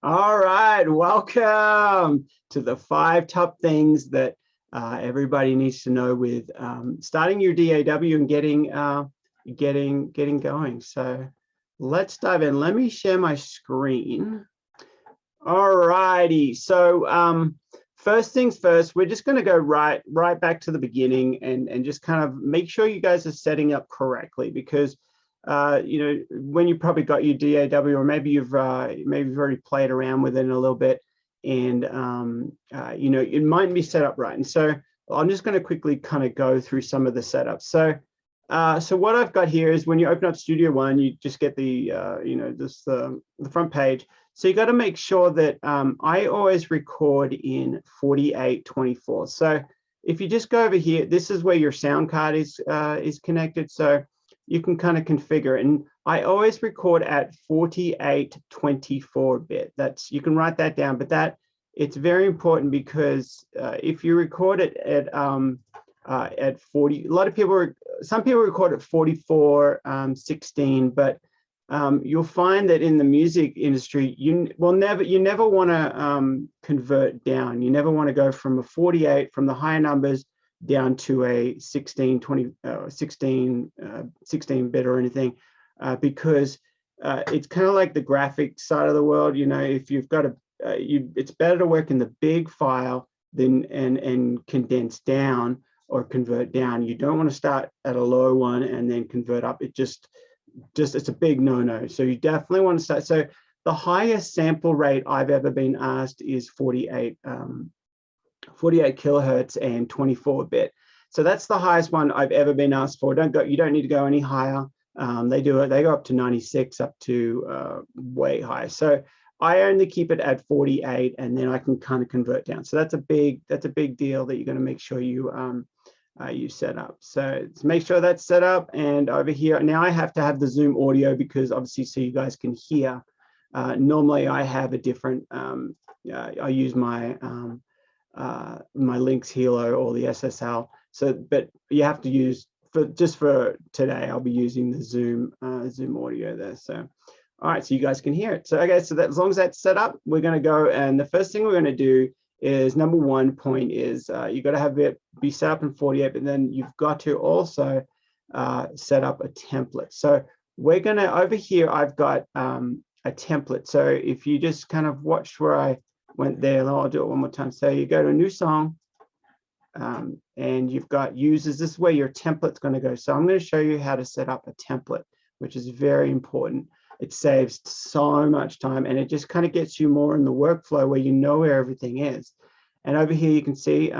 All right, welcome to the 5 top things that everybody needs to know with starting your DAW and getting going. So let's dive in. Let me share my screen. All righty. So first things first, we're just going to go right back to the beginning and just kind of make sure you guys are setting up correctly, because when you probably got your DAW, or maybe you've already played around with it a little bit, and it might be set up right. And so I'm just going to quickly kind of go through some of the setups. So what I've got here is when you open up Studio One, you just get the the front page. So you got to make sure that I always record in 4824. So if you just go over here, this is where your sound card is connected. So you can kind of configure it. And I always record at 4824-bit. You can write that down, but it's very important, because if you record it at 40, some people record at 4416, but you'll find that in the music industry, you never want to convert down. You never want to go from a 48 from the higher numbers down to a 16 bit or anything, because it's kind of like the graphic side of the world. If you've got it's better to work in the big file than and condense down or convert down. You don't want to start at a low one and then convert up. It's a big no-no. So you definitely want to start. So the highest sample rate I've ever been asked is 48 kilohertz and 24-bit. So that's the highest one I've ever been asked for. You don't need to go any higher. They go up to 96, up to way high. So I only keep it at 48, and then I can kind of convert down. So that's a big deal that you're going to make sure you set up. So make sure that's set up. And over here now I have to have the Zoom audio, because obviously so you guys can hear. Normally I have a different. I use my my Lynx Hilo or the SSL. So, but you have to use for today, I'll be using the Zoom audio there. So, all right, so you guys can hear it. So, okay, so as long as that's set up, we're going to go. And the first thing we're going to do is, number one point is you got to have it be set up in 48, but then you've got to also set up a template. So we're going to, over here, I've got a template. So if you just kind of watch where I went there, I'll do it one more time. So you go to a new song, and you've got users. This is where your template's going to go. So I'm going to show you how to set up a template, which is very important. It saves so much time, and it just kind of gets you more in the workflow where you know where everything is. And over here you can see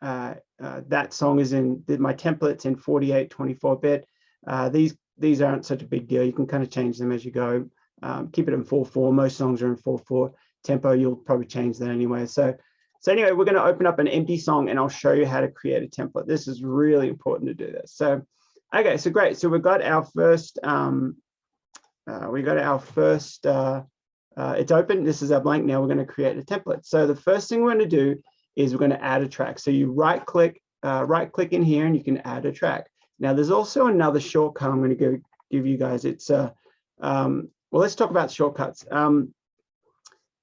that song is in my template's in 48 24-bit. These aren't such a big deal. You can kind of change them as you go. Keep it in 4/4. Most songs are in 4/4. Tempo, you'll probably change that anyway. So anyway, we're going to open up an empty song, and I'll show you how to create a template. This is really important to do this. So, okay, so great. So we've got our first, it's open. This is our blank. Now we're going to create a template. So the first thing we're going to do is we're going to add a track. So you right click in here, and you can add a track. Now there's also another shortcut I'm going to give you guys. It's, well, let's talk about shortcuts.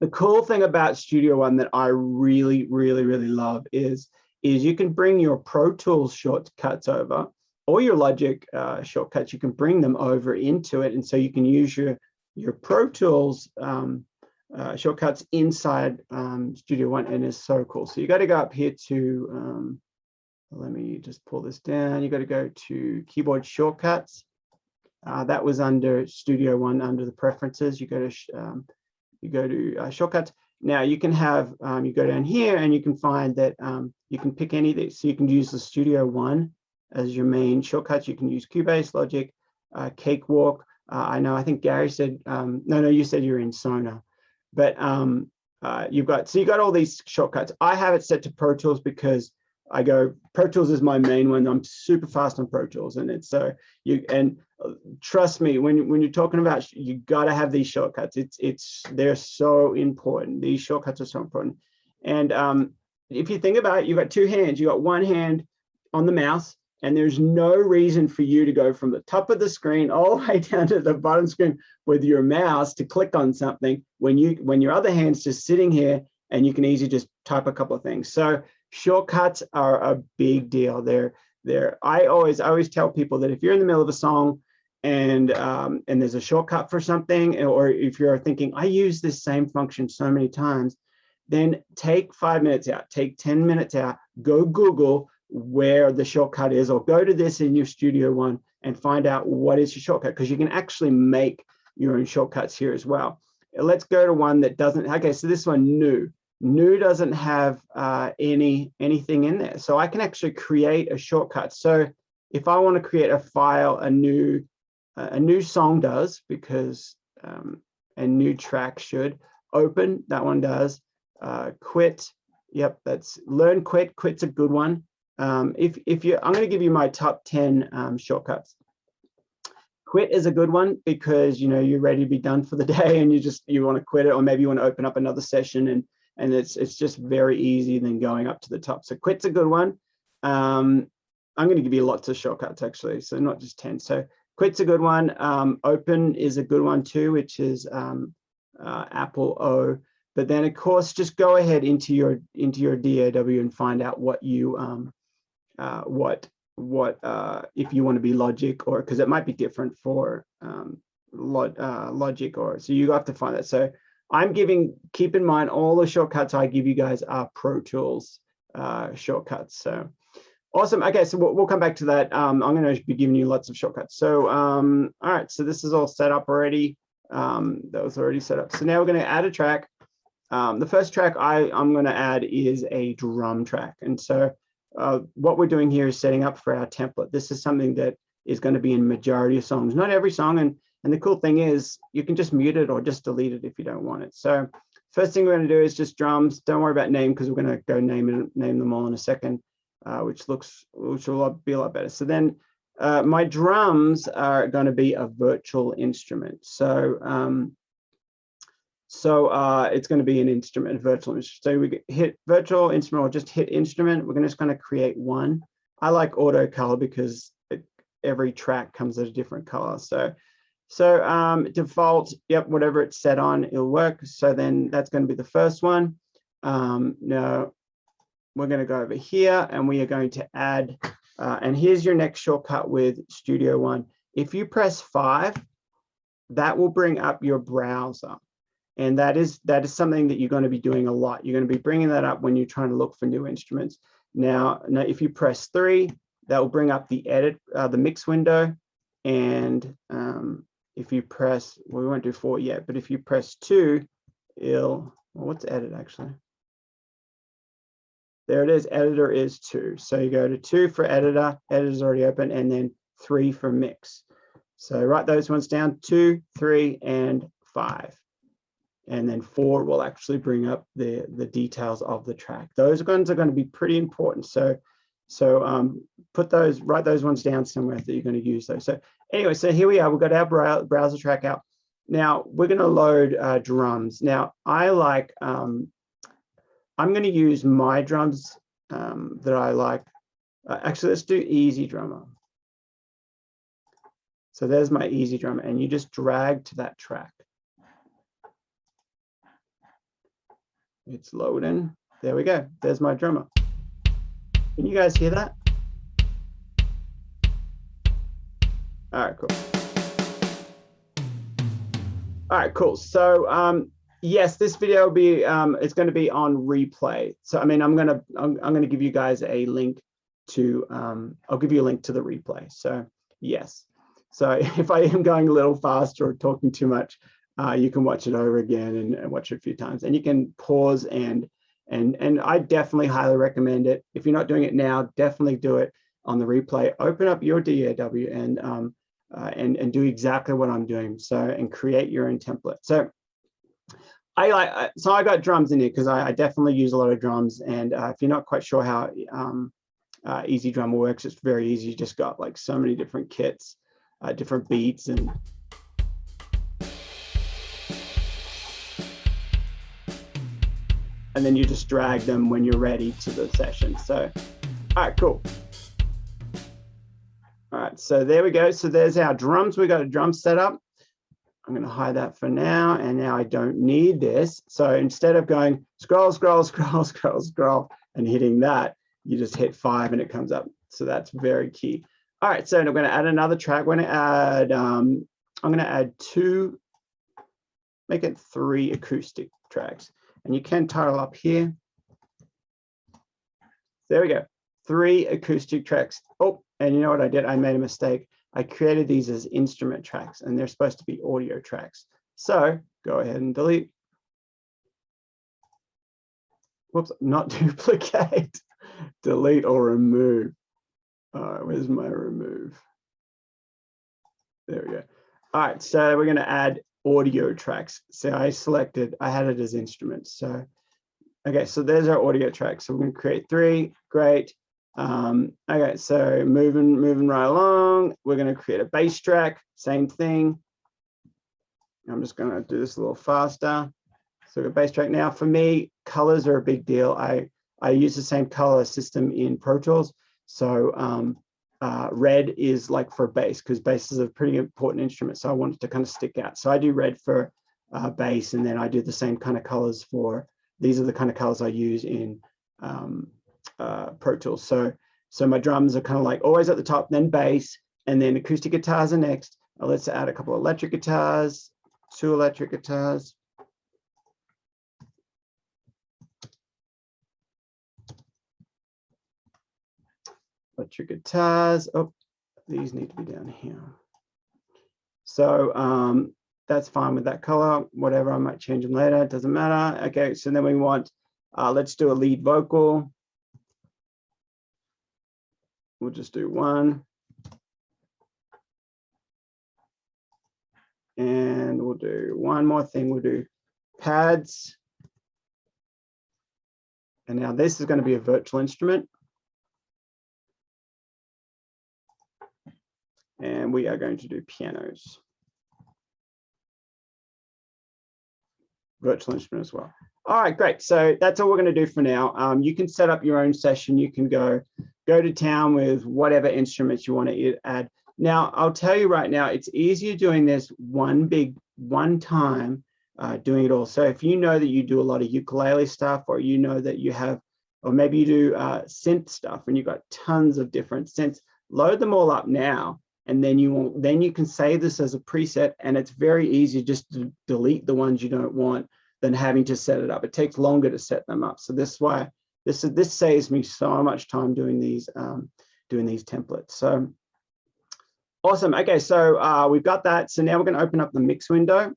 The cool thing about Studio One that I really love is you can bring your Pro Tools shortcuts over, or your Logic shortcuts. You can bring them over into it, and so you can use your Pro Tools shortcuts inside Studio One, and it's so cool. So you got to go up here to, let me just pull this down. You got to go to Keyboard Shortcuts. That was under Studio One, under the Preferences. You go to shortcuts. Now you can have, you go down here and you can find that you can pick any of these. So you can use the Studio One as your main shortcuts. You can use Cubase, Logic, Cakewalk. I think Gary said, no, you said you're in Sonar. But you got all these shortcuts. I have it set to Pro Tools because Pro Tools is my main one. I'm super fast on Pro Tools, and it's trust me, when you're talking about, you got to have these shortcuts. They're so important. These shortcuts are so important. And if you think about it, you've got two hands. You got one hand on the mouse, And there's no reason for you to go from the top of the screen all the way down to the bottom screen with your mouse to click on something when your other hand's just sitting here and you can easily just type a couple of things. So shortcuts are a big deal. I always tell people that if you're in the middle of a song and there's a shortcut for something, or if you're thinking, I use this same function so many times, then take 5 minutes out, take 10 minutes out, go Google where the shortcut is, or go to this in your Studio One and find out what is your shortcut, because you can actually make your own shortcuts here as well. Let's go to one that doesn't. Okay, so this one, new. New doesn't have anything in there, so I can actually create a shortcut. So if I want to create a file, a new song does, because a new track should open. That one does. Quit. Yep, that's learn quit. Quit's a good one. If you, I'm going to give you my top 10 shortcuts. Quit is a good one because you're ready to be done for the day and you want to quit it, or maybe you want to open up another session and it's just very easy then going up to the top. So quit's a good one. I'm going to give you lots of shortcuts actually, so not just 10. So quit's a good one. Open is a good one too, which is Apple O. But then of course, just go ahead into your DAW and find out what you if you want to be Logic, or because it might be different for Logic, or so you have to find that. So keep in mind all the shortcuts I give you guys are Pro Tools shortcuts. So awesome. Okay, so we'll come back to that. I'm going to be giving you lots of shortcuts. So all right, so this is all set up already. That was already set up. So now we're going to add a track. The first track I'm going to add is a drum track. And so what we're doing here is setting up for our template. This is something that is going to be in majority of songs, not every song. And the cool thing is you can just mute it or just delete it if you don't want it. So first thing we're going to do is just drums. Don't worry about name, because we're going to go name them all in a second, which will be a lot better. So then my drums are going to be a virtual instrument. So it's going to be an instrument, virtual instrument. So we hit virtual instrument or just hit instrument. We're just going to create one. I like auto color because every track comes at a different color. So default, yep, whatever it's set on, it'll work. So then that's going to be the first one. Now we're going to go over here and we are going to add, and here's your next shortcut with Studio One. If you press 5, that will bring up your browser. And that is something that you're going to be doing a lot. You're going to be bringing that up when you're trying to look for new instruments. Now if you press 3, that will bring up the the mix window. And if you press, well, we won't do 4 yet, but if you press 2, what's edit actually? There it is, editor is 2. So you go to 2 for editor, editor's already open, and then 3 for mix. So write those ones down, 2, 3, and 5. And then 4 will actually bring up the details of the track. Those ones are going to be pretty important. So write those ones down somewhere that you're going to use those. So anyway, so here we are. We've got our browser track out. Now we're going to load drums. Now I like, I'm going to use my drums that I like. Actually, let's do Easy Drummer. So there's my Easy Drummer, and you just drag to that track. It's loading. There we go. There's my drummer. Can you guys hear that? All right, cool. All right, cool. So yes, this video will be it's going to be on replay. So I mean, I'm going to give you guys a link to I'll give you a link to the replay. So yes. So if I am going a little fast or talking too much, you can watch it over again and watch it a few times, and you can pause and I definitely highly recommend it. If you're not doing it now, definitely do it on the replay. Open up your DAW and do exactly what I'm doing. So, and create your own template. So I got drums in here because I definitely use a lot of drums. And if you're not quite sure how Easy Drummer works, it's very easy. You just got like so many different kits, different beats, and then you just drag them when you're ready to the session. So, all right, cool. so there we go. So there's our drums. We got a drum set up. I'm going to hide that for now. And now I don't need this. So instead of going scroll, scroll, scroll, scroll, scroll, and hitting that, you just hit 5 and it comes up. So that's very key. All right, so I'm going to add another track. We're going to add, I'm going to add 2, make it 3 acoustic tracks. And you can title up here. There we go, 3 acoustic tracks. Oh, and you know what I did? I made a mistake. I created these as instrument tracks and they're supposed to be audio tracks. So go ahead and delete. Whoops, not duplicate. Delete or remove. All right, where's my remove? There we go. All right, so we're going to add audio tracks. So I had it as instruments. So, okay, so there's our audio tracks. So we're going to create 3. Great. Okay, so moving right along, we're going to create a bass track. Same thing. I'm just going to do this a little faster. So a bass track. Now, for me, colors are a big deal. I use the same color system in Pro Tools. So red is like for bass, because bass is a pretty important instrument. So I want it to kind of stick out. So I do red for bass, and then I do the same kind of colors for, these are the kind of colors I use in Pro Tools. So my drums are kind of like always at the top, then bass, and then acoustic guitars are next. Let's add a couple of electric guitars, 2 electric guitars. Electric guitars. Oh, these need to be down here. So that's fine with that color. Whatever, I might change them later. It doesn't matter. Okay, so then we want, let's do a lead vocal. We'll just do 1. And we'll do one more thing. We'll do pads. And now this is going to be a virtual instrument. And we are going to do pianos. Virtual instrument as well. All right, great. So that's all we're going to do for now. You can set up your own session. You can go to town with whatever instruments you want to add. Now, I'll tell you right now, it's easier doing this one time, doing it all. So if you know that you do a lot of ukulele stuff, or you know that you have, or maybe you do synth stuff and you've got tons of different synths, load them all up now. And then you can save this as a preset, and it's very easy just to delete the ones you don't want than having to set it up. It takes longer to set them up. So this is why this saves me so much time doing these templates. So awesome. Okay, so we've got that. So now we're going to open up the mix window,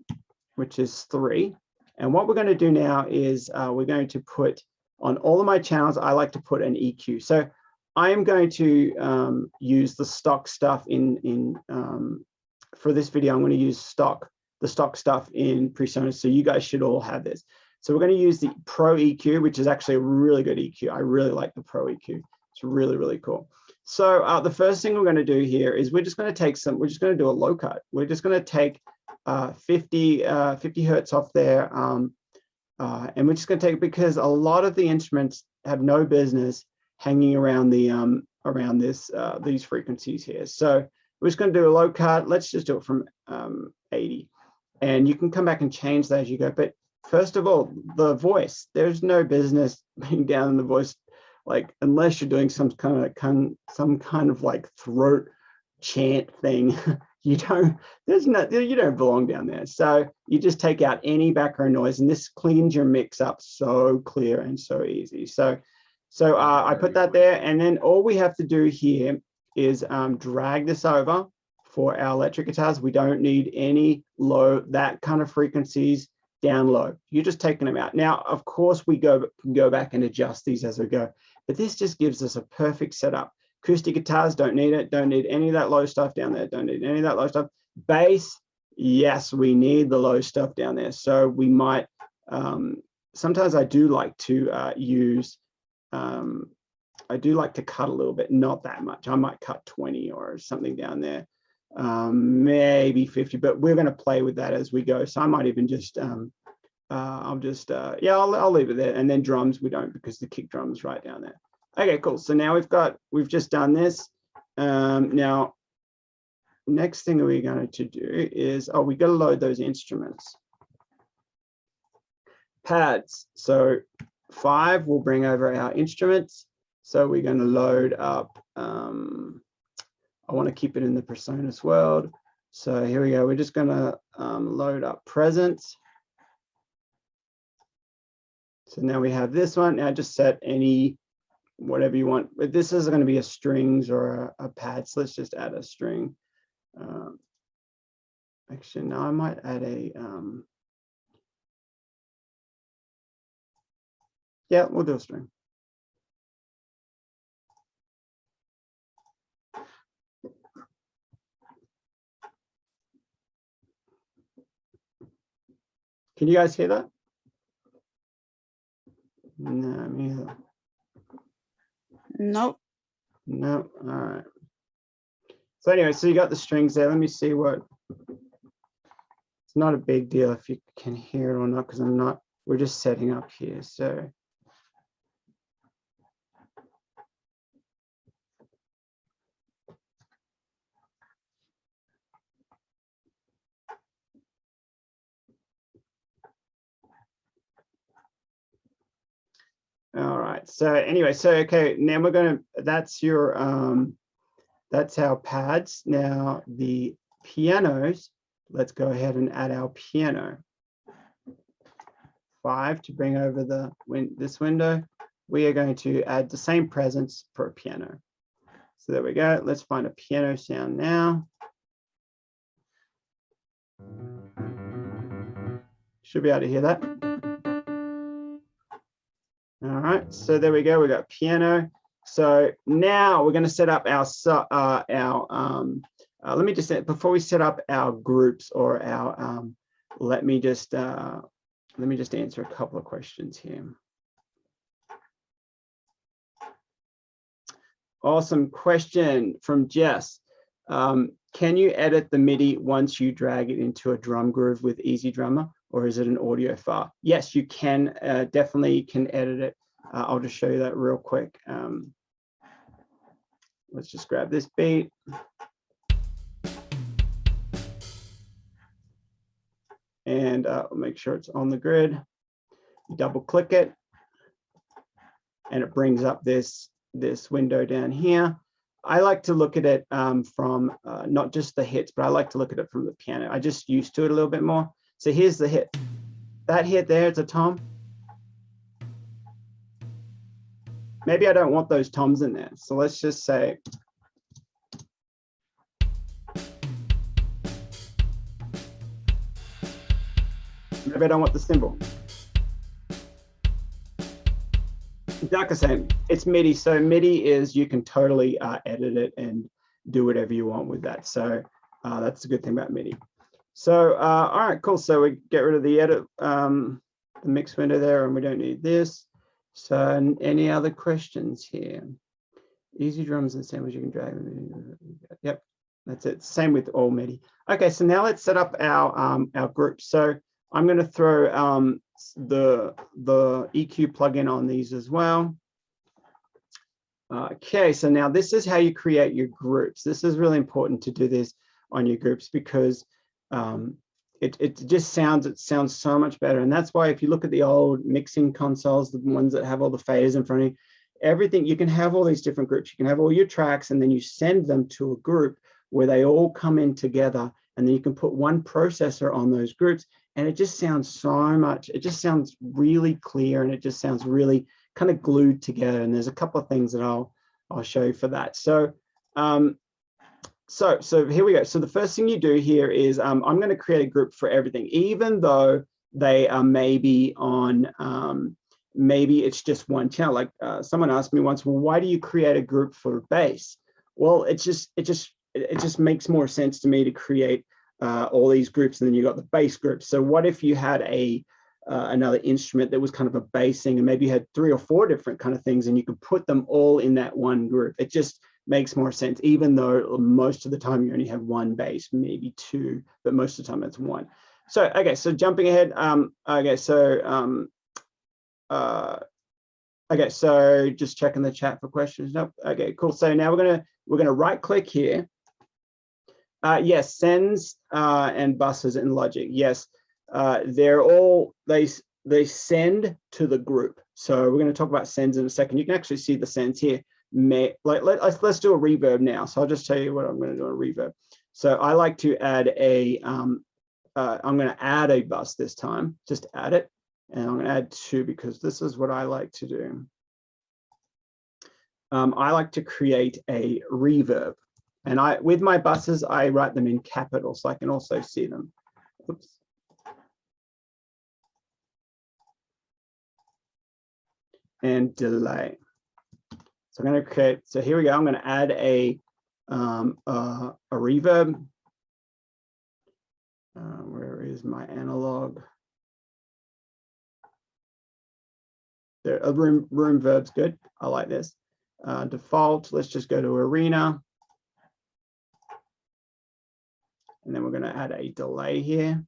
which is 3. And what we're going to do now is we're going to put on all of my channels, I like to put an EQ. So I am going to use the stock stuff for this video. I'm going to use the stock stuff in PreSonus. So you guys should all have this. So we're going to use the Pro EQ, which is actually a really good EQ. I really like the Pro EQ. It's really, really cool. So the first thing we're going to do here is we're just going to do a low cut. We're just going to take 50 hertz off there. And we're just going to take, because a lot of the instruments have no business hanging around these frequencies here. So we're just going to do a low cut. Let's just do it from 80. And you can come back and change that as you go. But first of all, the voice, there's no business being down in the voice, like unless you're doing some kind of like throat chant thing. You don't belong down there. So you just take out any background noise, and this cleans your mix up so clear and so easy. So I put that there, and then all we have to do here is drag this over for our electric guitars. We don't need any that kind of frequencies down low. You're just taking them out. Now, of course, we can go back and adjust these as we go, but this just gives us a perfect setup. Acoustic guitars, don't need it. Don't need any of that low stuff down there. Don't need any of that low stuff. Bass, yes, we need the low stuff down there. So we might, sometimes I do like to use, I do like to cut a little bit, not that much. I might cut 20 or something down there, maybe 50, but we're going to play with that as we go. So I might even just, I'll leave it there. And then drums, we don't, because the kick drum is right down there. Okay, cool. So now we've just done this. Now next thing we're going to do is, we got to load those instruments. Pads. So 5 will bring over our instruments. So we're going to load up, I want to keep it in the PreSonus world. So here we go. We're just going to load up presence. So now we have this one. Now just set any, whatever you want. But this is going to be a strings or a pad. So let's just add a string. Actually, no, I might add a, yeah, we'll do a string. Can you guys hear that? No, me either. Nope. No, all right. So anyway, so you got the strings there. Let me see what, it's not a big deal if you can hear it or not, because we're just setting up here. So all right. So anyway, so okay, now we're going to, that's your that's our pads. Now the pianos, let's go ahead and add our piano. 5 to bring over this window. We are going to add the same presence for a piano. So there we go. Let's find a piano sound now. Should be able to hear that. All right, so there we go. We got piano. So now we're going to set up our let me just, before we set up our groups or our let me just answer a couple of questions here. Awesome question from Jess. Can you edit the MIDI once you drag it into a drum groove with Easy Drummer, or is it an audio file? Yes, you can, definitely can edit it. I'll just show you that real quick. Let's just grab this beat. And make sure it's on the grid. You double click it, and it brings up this window down here. I like to look at it from not just the hits, but I like to look at it from the piano. I just used to it a little bit more. So here's the hit. That hit there, it's a tom. Maybe I don't want those toms in there. So let's just say, maybe I don't want the cymbal. Exactly the same. It's MIDI. So MIDI is, you can totally edit it and do whatever you want with that. So that's the good thing about MIDI. So all right, cool. So we get rid of the edit, the mix window there, and we don't need this. So any other questions here? Easy drums and samples you can drag. Yep, that's it. Same with all MIDI. Okay, so now let's set up our group. So I'm going to throw the EQ plugin on these as well. Okay, so now this is how you create your groups. This is really important to do this on your groups, because it just sounds so much better. And that's why if you look at the old mixing consoles, the ones that have all the faders in front of you, everything, you can have all these different groups. You can have all your tracks, and then you send them to a group where they all come in together, and then you can put one processor on those groups, and it just sounds so much, it just sounds really clear, and it just sounds really kind of glued together. And there's a couple of things that I'll show you for that. So so here we go. So the first thing you do here is I'm going to create a group for everything, even though they are maybe on maybe it's just one channel. Like someone asked me once, well, why do you create a group for bass? Well, it just makes more sense to me to create all these groups, and then you got the bass group. So what if you had another instrument that was kind of a bassing, and maybe you had 3 or 4 different kind of things, and you could put them all in that one group? It just makes more sense, even though most of the time you only have one bass, maybe 2, but most of the time it's 1. So okay, so jumping ahead, okay, so just checking the chat for questions. Nope. Okay, cool. So now we're gonna right click here, Yes, sends and buses in Logic. Yes, they're all, they send to the group. So we're going to talk about sends in a second. You can actually see the sends here. Let's do a reverb now. So I'll just tell you what I'm going to do a reverb. So I like to add a, I'm going to add a bus this time, just add it. And I'm going to add 2 because this is what I like to do. I like to create a reverb. And with my buses, I write them in capital so I can also see them. Oops. And delay. So I'm going to create, so here we go. I'm going to add a reverb. Where is my analog? There, a room verb's good. I like this. Default, let's just go to arena. And then we're going to add a delay here.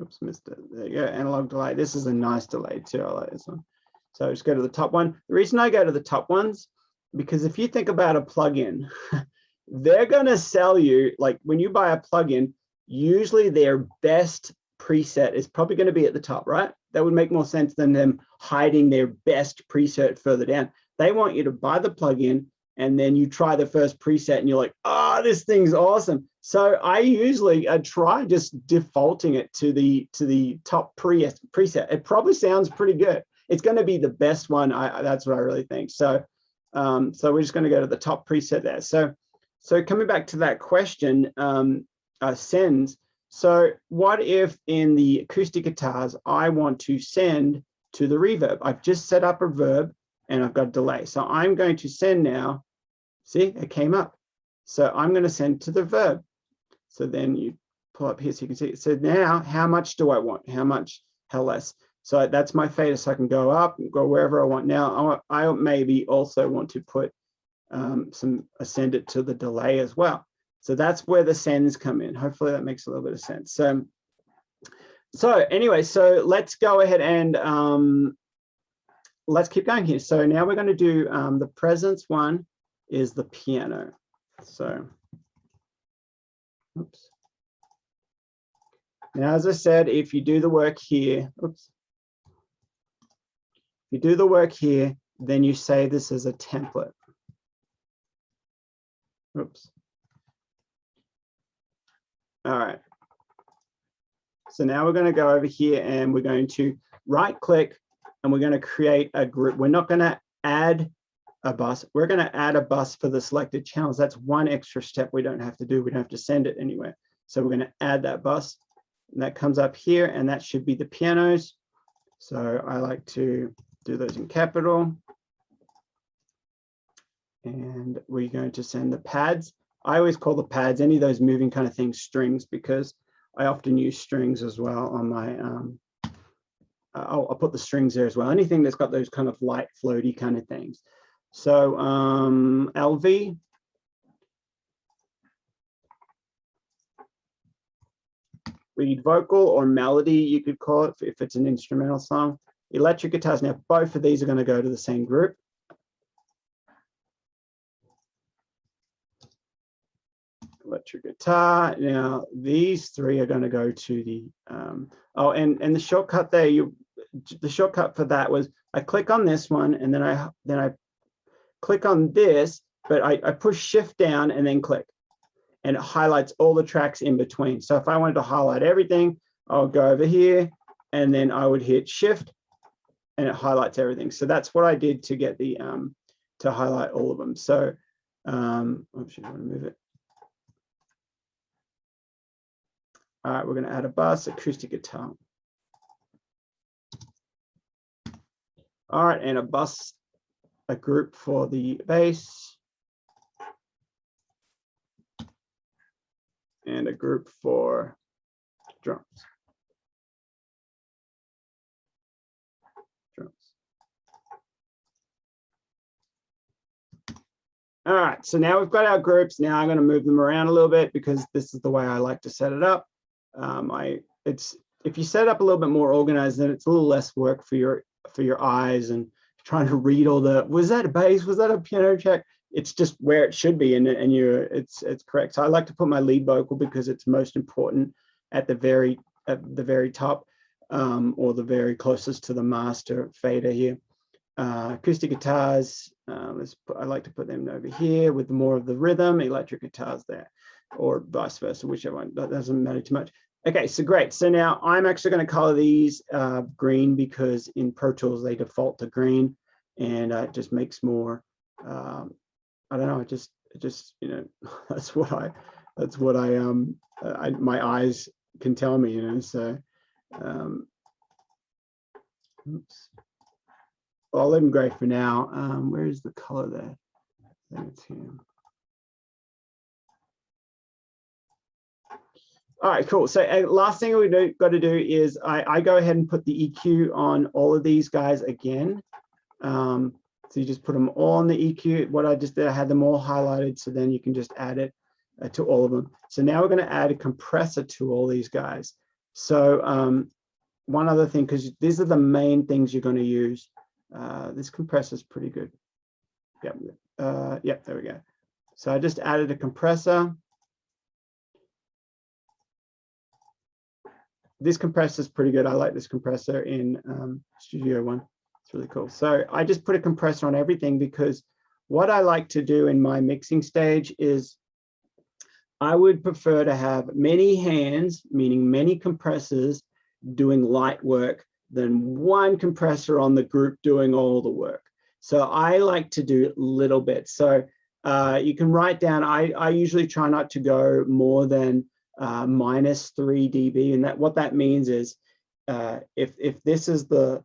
Oops, missed it. There you go, analog delay. This is a nice delay too. I like this one. So just go to the top one. The reason I go to the top ones, because if you think about a plugin, they're going to sell you, like when you buy a plugin, usually their best preset is probably going to be at the top, right? That would make more sense than them hiding their best preset further down. They want you to buy the plugin, and then you try the first preset and you're like, oh, this thing's awesome. So I usually try just defaulting it to the top preset. It probably sounds pretty good. It's going to be the best one. That's what I really think. So so we're just going to go to the top preset there. So coming back to that question, sends. So what if in the acoustic guitars, I want to send to the reverb? I've just set up a verb and I've got a delay. So I'm going to send now. See, it came up. So I'm going to send to the verb. So then you pull up here so you can see. So now how much do I want? How much, how less? So that's my fader. So I can go up, go wherever I want. Now I maybe also want to put send it to the delay as well. So that's where the sends come in. Hopefully that makes a little bit of sense. So anyway, so let's go ahead and let's keep going here. So now we're going to do the presence one is the piano. So, oops. Now, as I said, if you do the work here, oops. If you do the work here, then you say this is a template. Oops. All right. So now we're going to go over here and we're going to right click and we're going to create a group. We're not going to add a bus. We're going to add a bus for the selected channels. That's one extra step we don't have to do. We don't have to send it anywhere. So we're going to add that bus and that comes up here and that should be the pianos. So I like to do those in capital. And we're going to send the pads. I always call the pads, any of those moving kind of things, strings, because I often use strings as well on my, I'll put the strings there as well. Anything that's got those kind of light floaty kind of things. So LV. Lead vocal or melody, you could call it if it's an instrumental song. Electric guitars, now both of these are going to go to the same group. Electric guitar. Now these three are going to go to the oh, and the shortcut there, the shortcut for that was I click on this one and then I click on this, but I push shift down and then click, and it highlights all the tracks in between. So if I wanted to highlight everything, I'll go over here and then I would hit shift and it highlights everything. So that's what I did to get the to highlight all of them. So oops, you want to move it. All right, we're going to add a bass, acoustic guitar. All right, and a group for the bass. And a group for drums. All right, so now we've got our groups. Now I'm going to move them around a little bit because this is the way I like to set it up. If you set it up a little bit more organized, then it's a little less work for your eyes and trying to read all the, was that a bass? Was that a piano track? it's just where it should be, and it's correct. So I like to put my lead vocal because it's most important at the very top, or the very closest to the master fader here. Acoustic guitars, I like to put them over here with more of the rhythm. Electric guitars there, or vice versa, whichever one. That doesn't matter too much. Okay, so great. So now I'm actually going to color these green, because in Pro Tools they default to green, and it just makes more. I don't know. It just you know, that's what I my eyes can tell me, you know. So oops. Well, I'll let them gray for now. Where is the color there? I think it's here. All right, cool. So last thing we got to do is I go ahead and put the EQ on all of these guys again. So you just put them all on the EQ. What I just did, I had them all highlighted, so then you can just add it to all of them. So now we're going to add a compressor to all these guys. So one other thing, because these are the main things you're going to use. This compressor is pretty good. Yep. Yep, there we go. So I just added a compressor. This compressor is pretty good. I like this compressor in Studio One. It's really cool. So I just put a compressor on everything, because what I like to do in my mixing stage is I would prefer to have many hands, meaning many compressors doing light work, than one compressor on the group doing all the work. So I like to do little bits. So you can write down, I usually try not to go more than -3 dB, and what that means is if this is the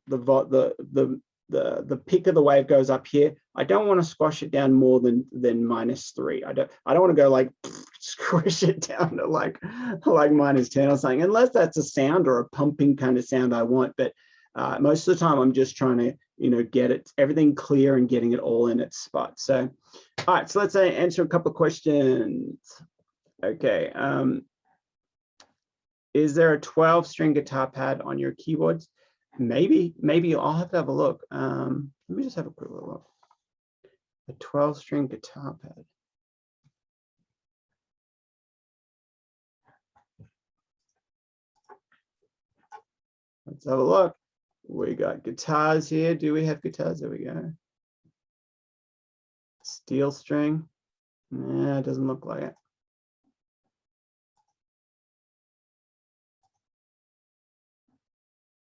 peak of the wave goes up here, I don't want to squash it down more than -3. I don't want to go like squish it down to like -10 or something, unless that's a sound or a pumping kind of sound I want. But most of the time I'm just trying to, you know, get everything clear and getting it all in its spot. So all right, so let's answer a couple of questions. Okay. Is there a 12-string guitar pad on your keyboards? Maybe I'll have to have a look. Let me just have a quick look. A 12-string guitar pad. Let's have a look. We got guitars here. Do we have guitars? There we go. Steel string. Nah, it doesn't look like it.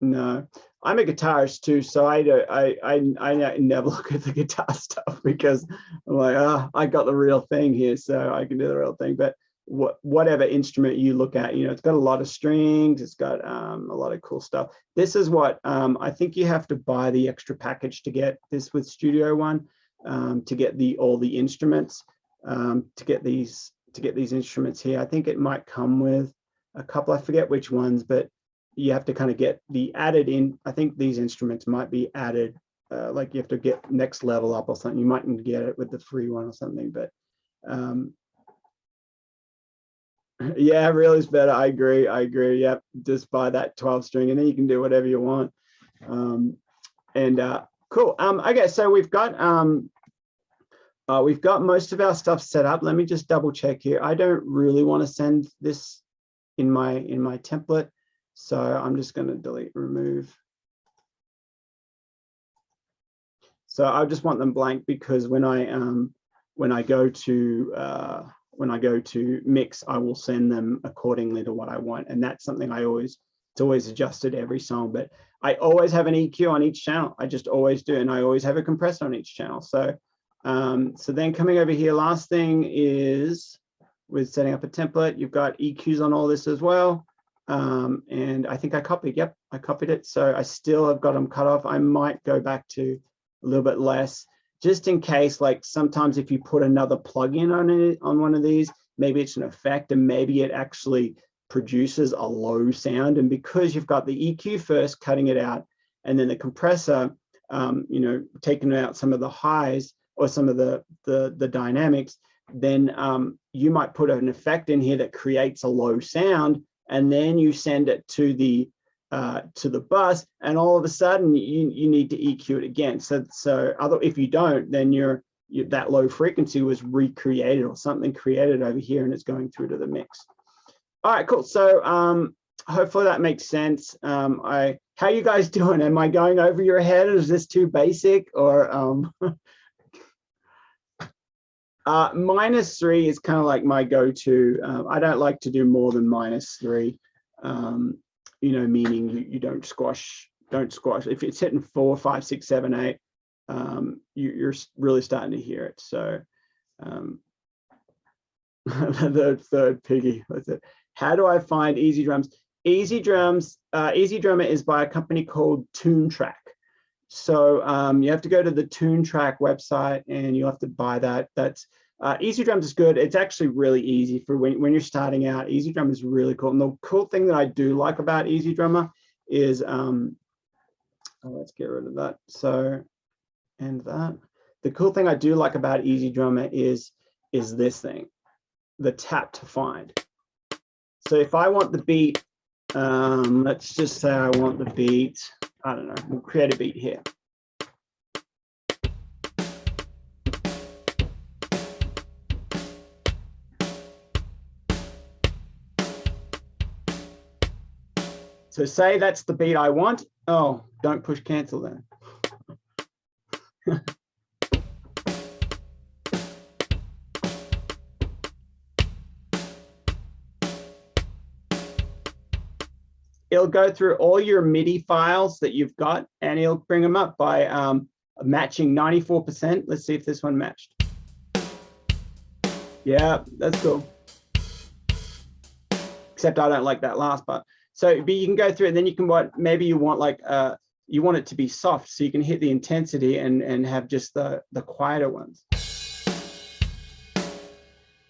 No, I'm a guitarist too, so I never look at the guitar stuff, because I'm like, oh, I got the real thing here, so I can do the real thing. But whatever instrument you look at, you know, it's got a lot of strings, it's got a lot of cool stuff. This is what I think you have to buy the extra package to get this with Studio One, to get all the instruments, to get these instruments here. I think it might come with a couple, I forget which ones, but you have to kind of get the added in. I think these instruments might be added, like you have to get next level up or something. You mightn't get it with the free one or something, but yeah, really is better. I agree. Yep, just buy that 12-string and then you can do whatever you want. Cool. Okay, so we've got most of our stuff set up. Let me just double check here. I don't really want to send this in my template. So I'm just going to delete, remove. So I just want them blank, because when I go to mix, I will send them accordingly to what I want, and that's something it's always adjusted every song. But I always have an EQ on each channel. I just always do, and I always have a compressor on each channel. So so then coming over here, last thing is with setting up a template. You've got EQs on all this as well. And I think I copied it. So I still have got them cut off. I might go back to a little bit less, just in case, like sometimes if you put another plugin on one of these, maybe it's an effect and maybe it actually produces a low sound. And because you've got the EQ first cutting it out, and then the compressor, you know, taking out some of the highs or some of the dynamics, then you might put an effect in here that creates a low sound, and then you send it to the bus, and all of a sudden you need to EQ it again. So if you don't, then you're that low frequency was recreated or something created over here, and it's going through to the mix. All right, cool. So hopefully that makes sense. How you guys doing? Am I going over your head? Is this too basic? Or -3 is kind of like my go-to. I don't like to do more than -3. You know, meaning you don't squash. If it's hitting 4, 5, 6, 7, 8, you're really starting to hear it. So the third piggy. That's it. How do I find Easy Drums? Easy Drummer is by a company called Toontrack. So you have to go to the Toontrack website and you have to buy that. That's Easy Drums is good. It's actually really easy for when you're starting out. Easy Drum is really cool. And the cool thing that I do like about Easy Drummer is, let's get rid of that. So, and that. The cool thing I do like about Easy Drummer is this thing, the tap to find. So if I want the beat, let's just say I want the beat, I don't know, we'll create a beat here. So say that's the beat I want. Oh, don't push cancel then. It'll go through all your MIDI files that you've got and it'll bring them up by matching 94%. Let's see if this one matched. Yeah, that's cool. Except I don't like that last part. So, but you can go through it and then you can maybe you want like, you want it to be soft so you can hit the intensity and have just the quieter ones.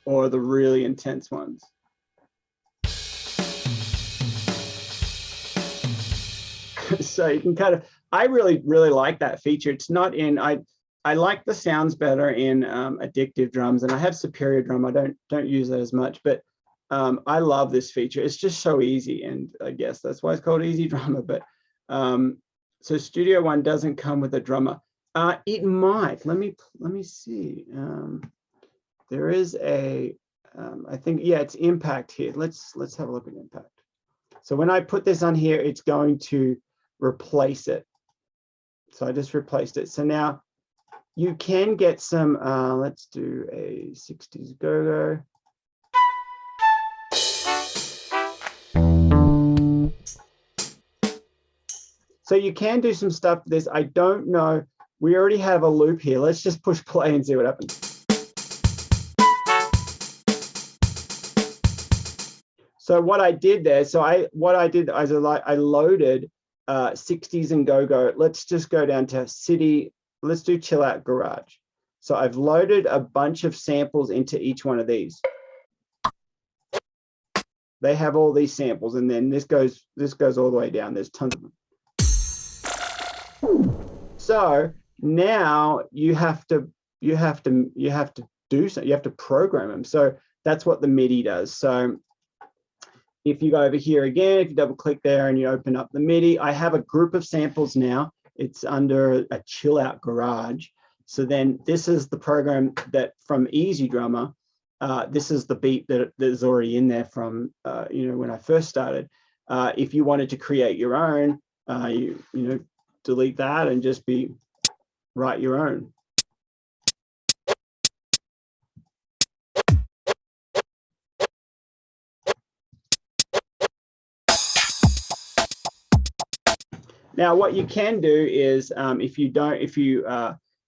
Or the really intense ones. So you can kind of, I really like that feature. It's not in, I like the sounds better in Addictive Drums, and I have Superior Drum. I don't use that as much, but I love this feature. It's just so easy, and I guess that's why it's called Easy Drummer. But so Studio One doesn't come with a drummer. It might. Let me see. There is a, I think, yeah, it's Impact here. Let's have a look at Impact. So when I put this on here, it's going to replace it. So I just replaced it. So now you can get some, let's do a 60s go-go. So you can do some stuff with this. I don't know. We already have a loop here. Let's just push play and see what happens. So what I did there, what I did is I loaded 60s and go-go. Let's just go down to city. Let's do Chill Out Garage. So I've loaded a bunch of samples into each one of these. They have all these samples, and then this goes all the way down. There's tons of them. So now you have to do something. You have to program them. So that's what the MIDI does. So if you go over here again, if you double click there and you open up the MIDI, I have a group of samples now. It's under a Chill Out Garage. So then this is the program that from Easy Drummer. This is the beat that is already in there from you know, when I first started. If you wanted to create your own, you know, delete that and just write your own. Now, what you can do is,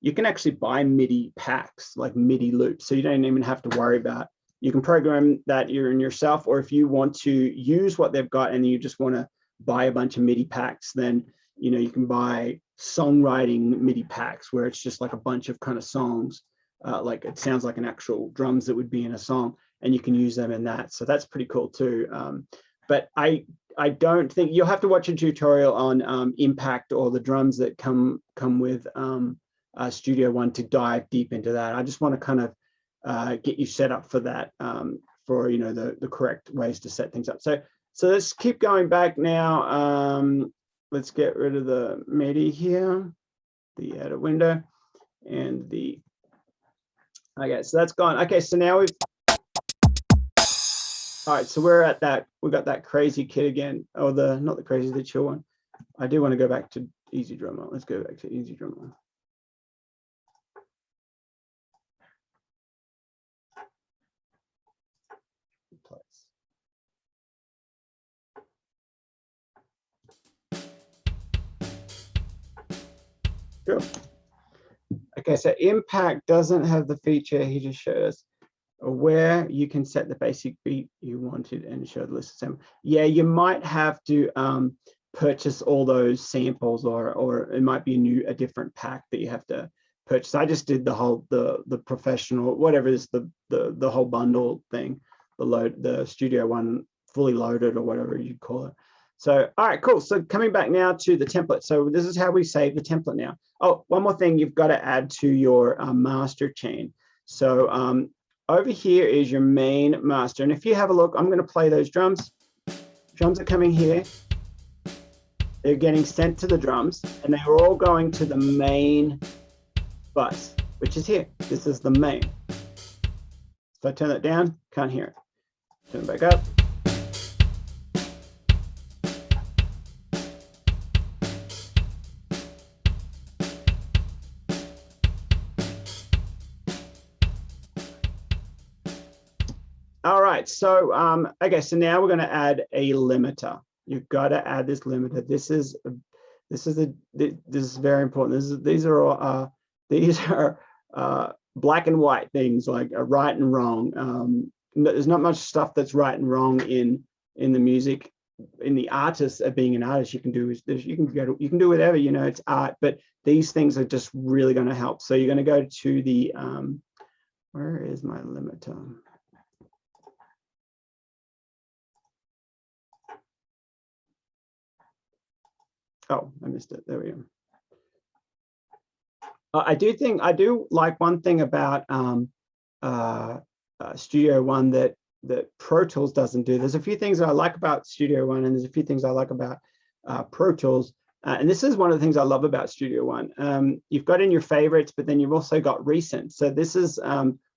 you can actually buy MIDI packs, like MIDI loops, so you don't even have to worry about. You can program that in yourself, or if you want to use what they've got and you just want to buy a bunch of MIDI packs, then you know you can buy Songwriting MIDI packs where it's just like a bunch of kind of songs, like it sounds like an actual drums that would be in a song, and you can use them in that. So that's pretty cool too. But I don't think you'll have to watch a tutorial on Impact or the drums that come with Studio One to dive deep into that. I just want to kind of get you set up for that, for you know the correct ways to set things up. So let's keep going back now. Let's get rid of the MIDI here, the edit window, and the Okay, so that's gone. Okay, so now we've, all right, so we're at that, we got that crazy kit again, or the, not the crazy, the chill one. I do want to go back to easy drummer. Let's go back to easy drummer. Cool. Okay, so impact doesn't have the feature he just showed us, where you can set the basic beat you wanted and show the list of samples. Yeah, you might have to purchase all those samples, or it might be a different pack that you have to purchase. I just did the whole the professional, whatever is the whole bundle thing, the Studio One fully loaded, or whatever you call it. So, all right, cool. So coming back now to the template. So this is how we save the template now. Oh, one more thing you've got to add to your master chain. So over here is your main master. And if you have a look, I'm going to play those drums. Drums are coming here. They're getting sent to the drums, and they are all going to the main bus, which is here. This is the main. If I turn that down, can't hear it. Turn it back up. All right, so okay, so now we're going to add a limiter. You've got to add this limiter. This is very important. These are black and white things, like right and wrong. There's not much stuff that's right and wrong in the music. In the artist, being an artist, you can do whatever, you know, it's art. But these things are just really going to help. So you're going to go to the where is my limiter? Oh, I missed it. There we go. I do like one thing about Studio One that Pro Tools doesn't do. There's a few things that I like about Studio One, and there's a few things I like about Pro Tools. And this is one of the things I love about Studio One. You've got in your favorites, but then you've also got recent. So this is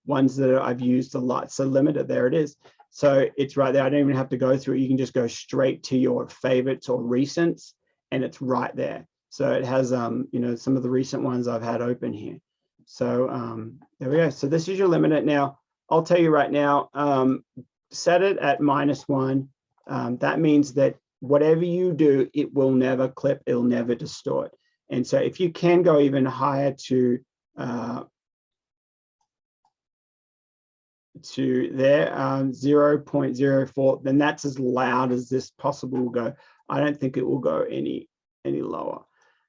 ones that I've used a lot. So limiter, there it is. So it's right there. I don't even have to go through it. You can just go straight to your favorites or recents, and it's right there. So it has, you know, some of the recent ones I've had open here. So there we go. So this is your limiter. Now, I'll tell you right now, set it at -1. That means that whatever you do, it will never clip, it'll never distort. And so if you can go even higher to there, 0.04, then that's as loud as this possible will go. I don't think it will go any lower.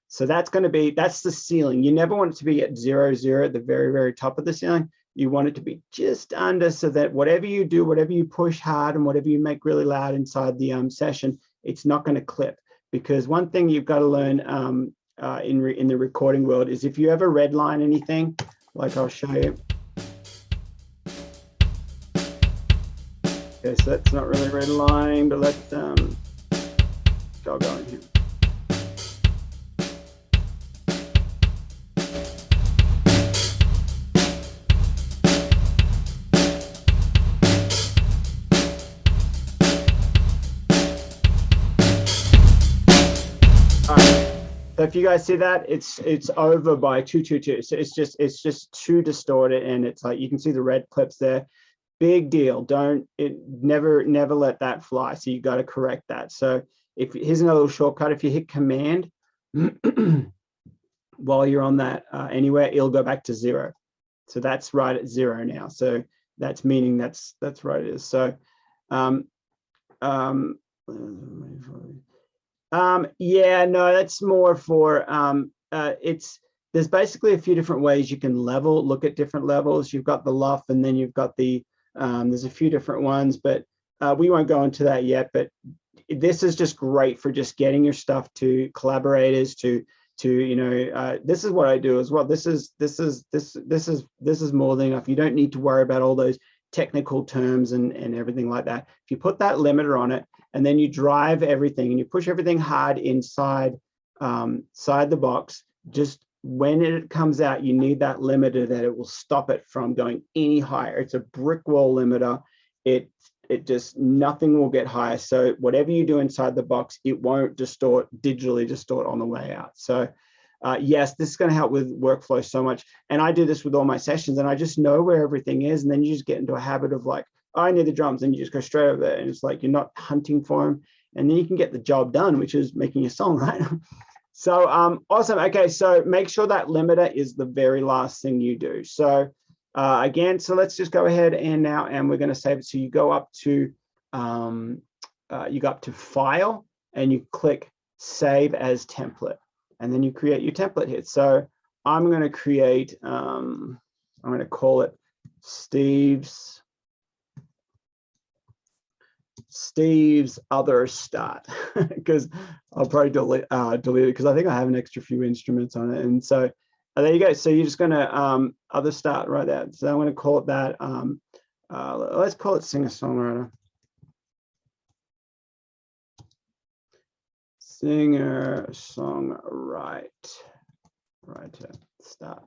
So that's going to be, that's the ceiling. You never want it to be at 0, 0 at the very, very top of the ceiling. You want it to be just under, so that whatever you do, whatever you push hard and whatever you make really loud inside the session, it's not going to clip. Because one thing you've got to learn in the recording world is, if you ever redline anything, like I'll show you. Okay, so that's not really redlining, but let's I'll go in here. So if you guys see that, it's over by 222. So it's just too distorted, and it's like you can see the red clips there. Big deal. Never let that fly. So you got to correct that. So here's another little shortcut. If you hit Command while you're on that anywhere, it'll go back to 0. So that's right at 0 now. So that's meaning that's right it is. So yeah, no, that's more for there's basically a few different ways you can look at different levels. You've got the LUF, and then you've got the there's a few different ones, but we won't go into that yet. But this is just great for just getting your stuff to collaborators, to you know, this is what I do as well. This is more than enough. You don't need to worry about all those technical terms and everything like that. If you put that limiter on it, and then you drive everything and you push everything hard inside side the box, just when it comes out, you need that limiter that it will stop it from going any higher. It's a brick wall limiter. It just, nothing will get higher. So whatever you do inside the box, it won't digitally distort on the way out. So yes, this is going to help with workflow so much. And I do this with all my sessions, and I just know where everything is. And then you just get into a habit of like, oh, I need the drums, and you just go straight over there. And it's like, you're not hunting for them. And then you can get the job done, which is making a song, right? So awesome. Okay, so make sure that limiter is the very last thing you do. So again, so let's just go ahead and we're going to save it. So you go up to File, and you click Save as Template, and then you create your template here. So I'm going to create, I'm going to call it Steve's other start, because I'll probably delete it because I think I have an extra few instruments on it. And so there you go. So you're just going to other start right there. So I'm going to call it that. Let's call it singer-songwriter. Singer-songwriter start.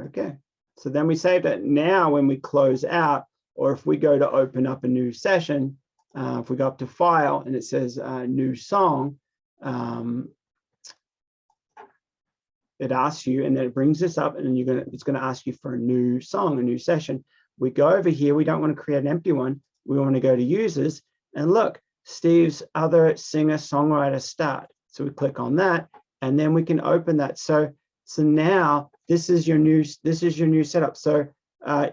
Okay. So then we saved it. Now when we close out, or if we go to open up a new session, if we go up to File and it says New Song, it asks you, and then it brings this up, and then it's going to ask you for a new song, a new session. We go over here. We don't want to create an empty one. We want to go to Users, and look, Steve's other singer-songwriter start. So we click on that, and then we can open that. So now this is your new setup. So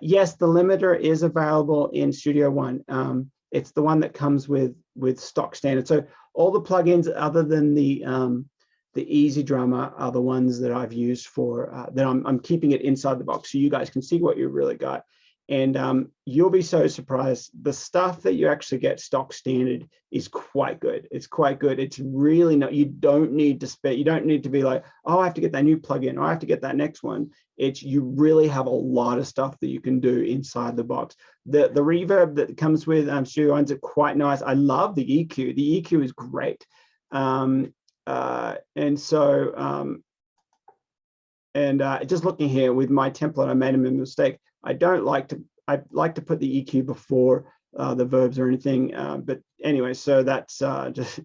yes, the limiter is available in Studio One. It's the one that comes with stock standard. So all the plugins other than the Easy Drummer are the ones that I've used for that I'm keeping it inside the box so you guys can see what you really got. And you'll be so surprised. The stuff that you actually get stock standard is quite good. It's quite good. It's really not, you don't need to spend, you don't need to be like, oh, I have to get that new plugin, or I have to get that next one. You really have a lot of stuff that you can do inside the box. The reverb that comes with Studio One's are quite nice. I love the EQ. The EQ is great. Just looking here with my template, I made a mistake. I like to put the EQ before the verbs or anything. But anyway, so that's just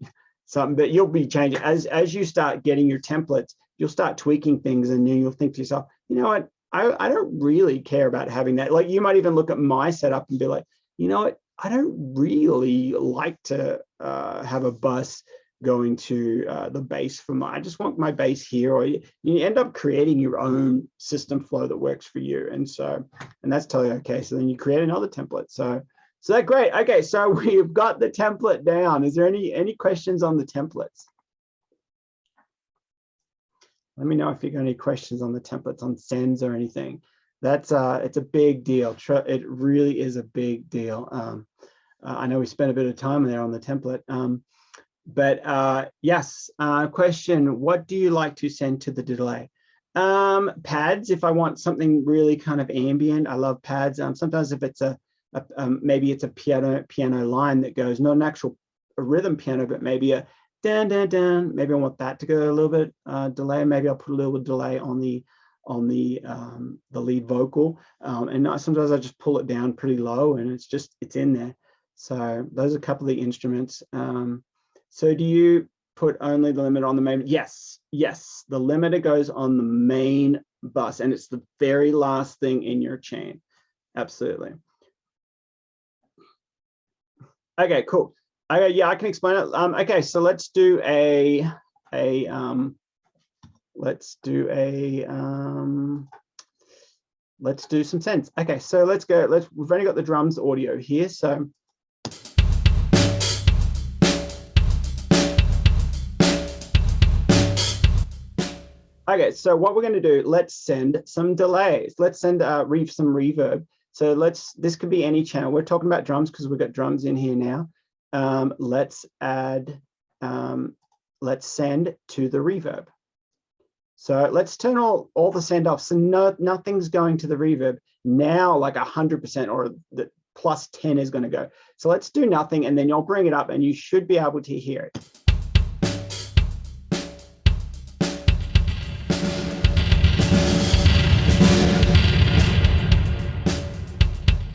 something that you'll be changing as you start getting your templates. You'll start tweaking things, and then you'll think to yourself, you know what, I don't really care about having that. Like, you might even look at my setup and be like, you know what, I don't really like to have a bus going to the bass for I just want my bass here. Or you end up creating your own system flow that works for you. And that's totally okay. So then you create another template. So that's great. Okay, so we've got the template down. Is there any questions on the templates? Let me know if you got any questions on the templates, on sends or anything. That's it's a big deal. It really is a big deal. I know we spent a bit of time there on the template. But yes, question, what do you like to send to the delay? Pads, if I want something really kind of ambient, I love pads. Sometimes if it's maybe it's a piano line that goes, not an actual rhythm piano, but maybe a dun dun dun. Maybe I want that to go a little bit delay. Maybe I'll put a little bit delay on the lead vocal. And sometimes I just pull it down pretty low, and it's in there. So those are a couple of the instruments. So do you put only the limiter on the main? Yes, the limiter goes on the main bus, and it's the very last thing in your chain. Absolutely. Okay, cool. Okay, yeah, I can explain it. Okay, so let's do some sends. Okay, so let's go. We've only got the drums audio here, so. Okay, so what we're going to do, let's send some delays. Let's send some reverb. So this could be any channel. We're talking about drums because we've got drums in here now. Let's send to the reverb. So let's turn all the send off. So nothing's going to the reverb. Now like 100% or the plus 10 is going to go. So let's do nothing, and then you'll bring it up and you should be able to hear it.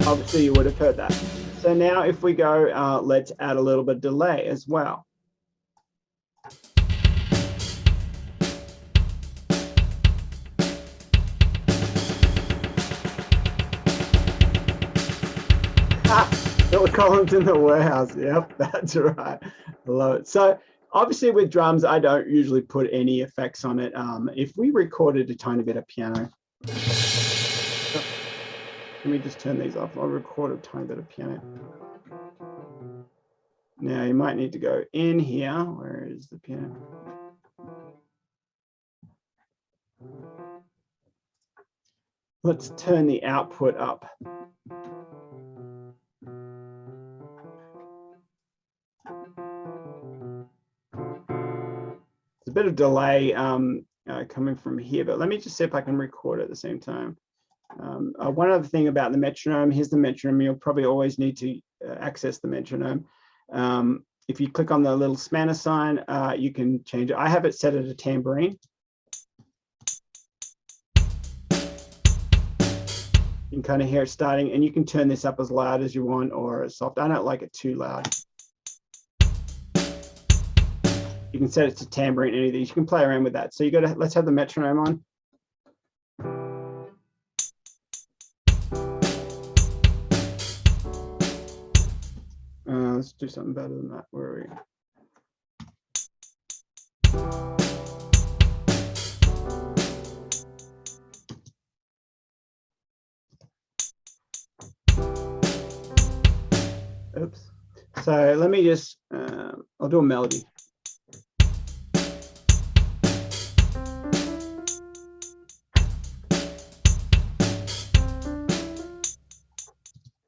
Obviously, you would have heard that. So now if we go, let's add a little bit of delay as well. Phil Collins in the warehouse. Yep, that's right. I love it. So obviously with drums, I don't usually put any effects on it. If we recorded a tiny bit of piano, let me just turn these off. I'll record a tiny bit of piano. Now you might need to go in here. Where is the piano? Let's turn the output up. There's a bit of delay coming from here, but let me just see if I can record at the same time. One other thing about the metronome, here's the metronome. You'll probably always need to access the metronome. If you click on the little spanner sign, you can change it. I have it set at a tambourine. You can kind of hear it starting, and you can turn this up as loud as you want or as soft. I don't like it too loud. You can set it to tambourine, any of these. You can play around with that. So you got to, let's have the metronome on. Let's do something better than that. Where are we? Oops. So let me just, I'll do a melody.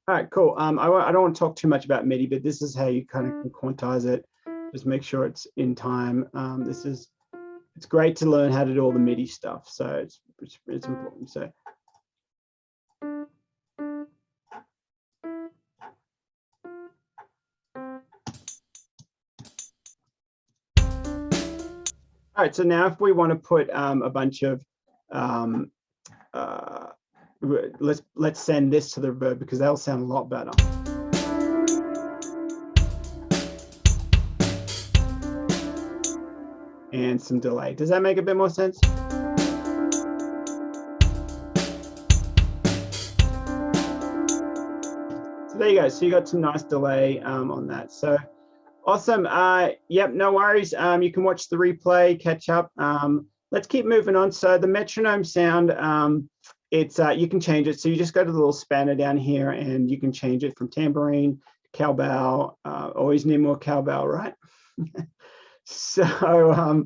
All right, cool. I don't want to talk too much about MIDI, but this is how you kind of can quantize it. Just make sure it's in time. It's great to learn how to do all the MIDI stuff. So it's important. So. All right, so now if we want to put a bunch of, let's send this to the reverb because that'll sound a lot better. And some delay. Does that make a bit more sense? So there you go. So you got some nice delay on that. So awesome. Yep, no worries. You can watch the replay, catch up. Let's keep moving on. So the metronome sound, you can change it. So you just go to the little spanner down here and you can change it from tambourine, cowbell. Always need more cowbell, right? So, all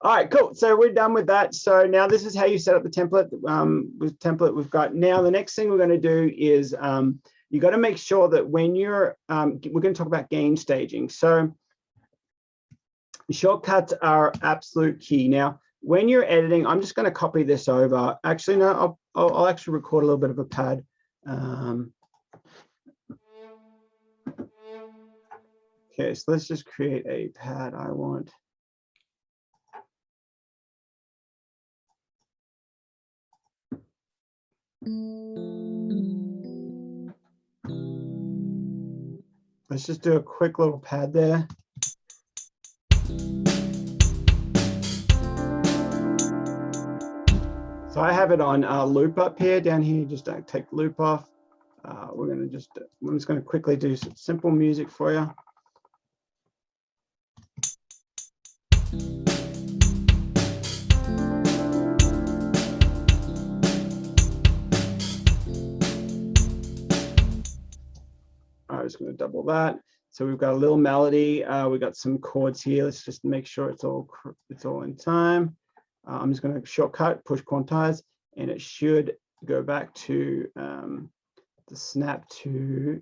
right, cool. So we're done with that. So now this is how you set up the template. With template we've got. Now the next thing we're going to do is you got to make sure that when you're, we're going to talk about gain staging. So shortcuts are absolute key. Now, when you're editing, I'm just going to copy this over. Actually, no, I'll actually record a little bit of a pad. Okay, so let's just create a pad I want. Let's just do a quick little pad there. So I have it on loop up here, down here, just take loop off. I'm just going to quickly do some simple music for you. I'm just going to double that. So we've got a little melody. We've got some chords here. Let's just make sure it's all in time. I'm just going to shortcut, push quantize, and it should go back to the snap to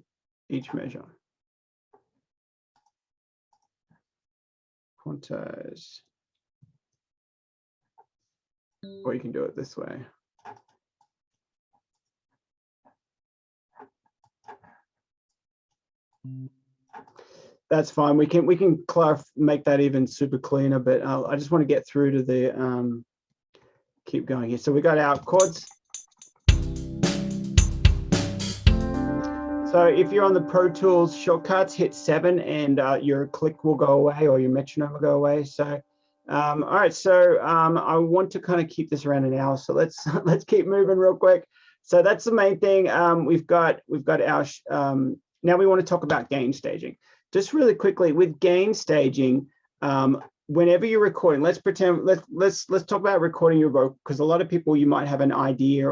each measure. Quantize. Or you can do it this way. That's fine. We can clarify, make that even super cleaner, but I just want to get through to the keep going here. So we got our chords. So if you're on the Pro Tools shortcuts, hit 7 and your click will go away or your metronome will go away. So, all right. So I want to kind of keep this around an hour. So let's keep moving real quick. So that's the main thing. We've got our now we want to talk about gain staging. Just really quickly with gain staging. Whenever you're recording, let's talk about recording your vocal, because a lot of people, you might have an idea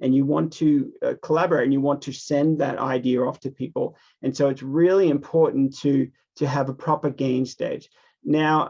and you want to collaborate and you want to send that idea off to people. And so it's really important to have a proper gain stage. Now,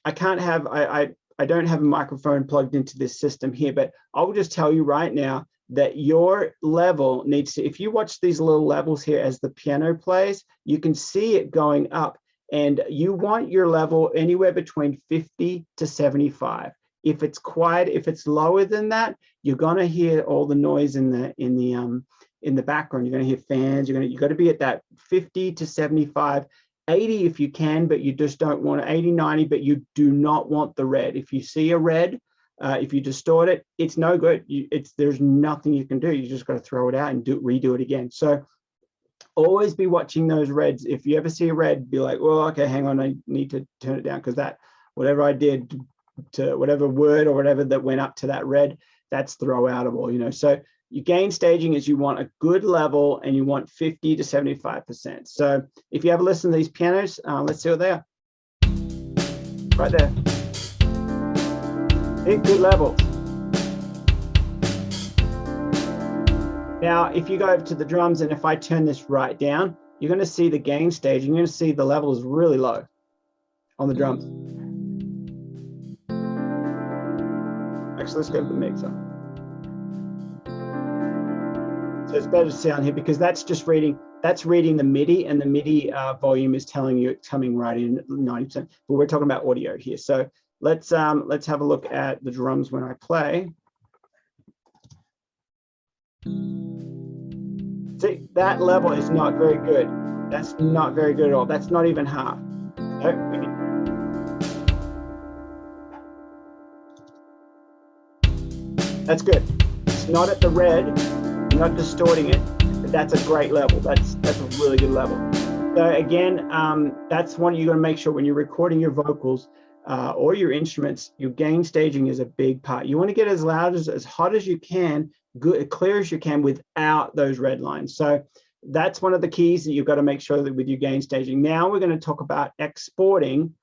I don't have a microphone plugged into this system here, but I'll just tell you right now that your level needs to, if you watch these little levels here as the piano plays, you can see it going up. And you want your level anywhere between 50 to 75. If it's quiet, if it's lower than that, you're gonna hear all the noise in the background. You're gonna hear fans. You got to be at that 50 to 75, 80 if you can, but you just don't want 80, 90. But you do not want the red. If you see a red, if you distort it, it's no good. There's nothing you can do. You just got to throw it out and redo it again. So always be watching those reds. If you ever see a red, be like, well, okay, hang on, I need to turn it down, because that, whatever I did to whatever word or whatever that went up to that red, that's throw outable, you know. So your gain staging is you want a good level and you want 50 to 75%. So if you have a listen to these pianos, let's see what they are. Right there. Big, good levels. Now, if you go over to the drums, and if I turn this right down, you're going to see the gain stage. You're going to see the level is really low on the drums. Actually, let's go to the mixer. So it's better to sound here because that's just reading. That's reading the MIDI, and the MIDI volume is telling you it's coming right in 90%. But we're talking about audio here. So let's have a look at the drums when I play. See, that level is not very good. That's not very good at all. That's not even half. That's good. It's not at the red. You're not distorting it, but that's a great level. That's a really good level. So again, that's one you're going to make sure when you're recording your vocals or your instruments, your gain staging is a big part. You want to get as loud as hot as you can, good, clear as you can without those red lines. So that's one of the keys that you've got to make sure that with your gain staging. Now we're going to talk about exporting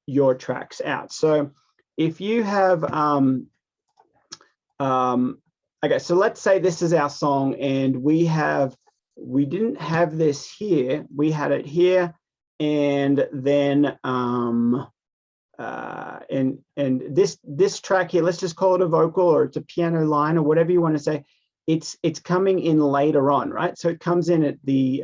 your tracks out. So if you have, okay, so let's say this is our song and we didn't have this here, we had it here, and then and this track here, let's just call it a vocal, or it's a piano line, or whatever you want to say. It's coming in later on, right? So it comes in at the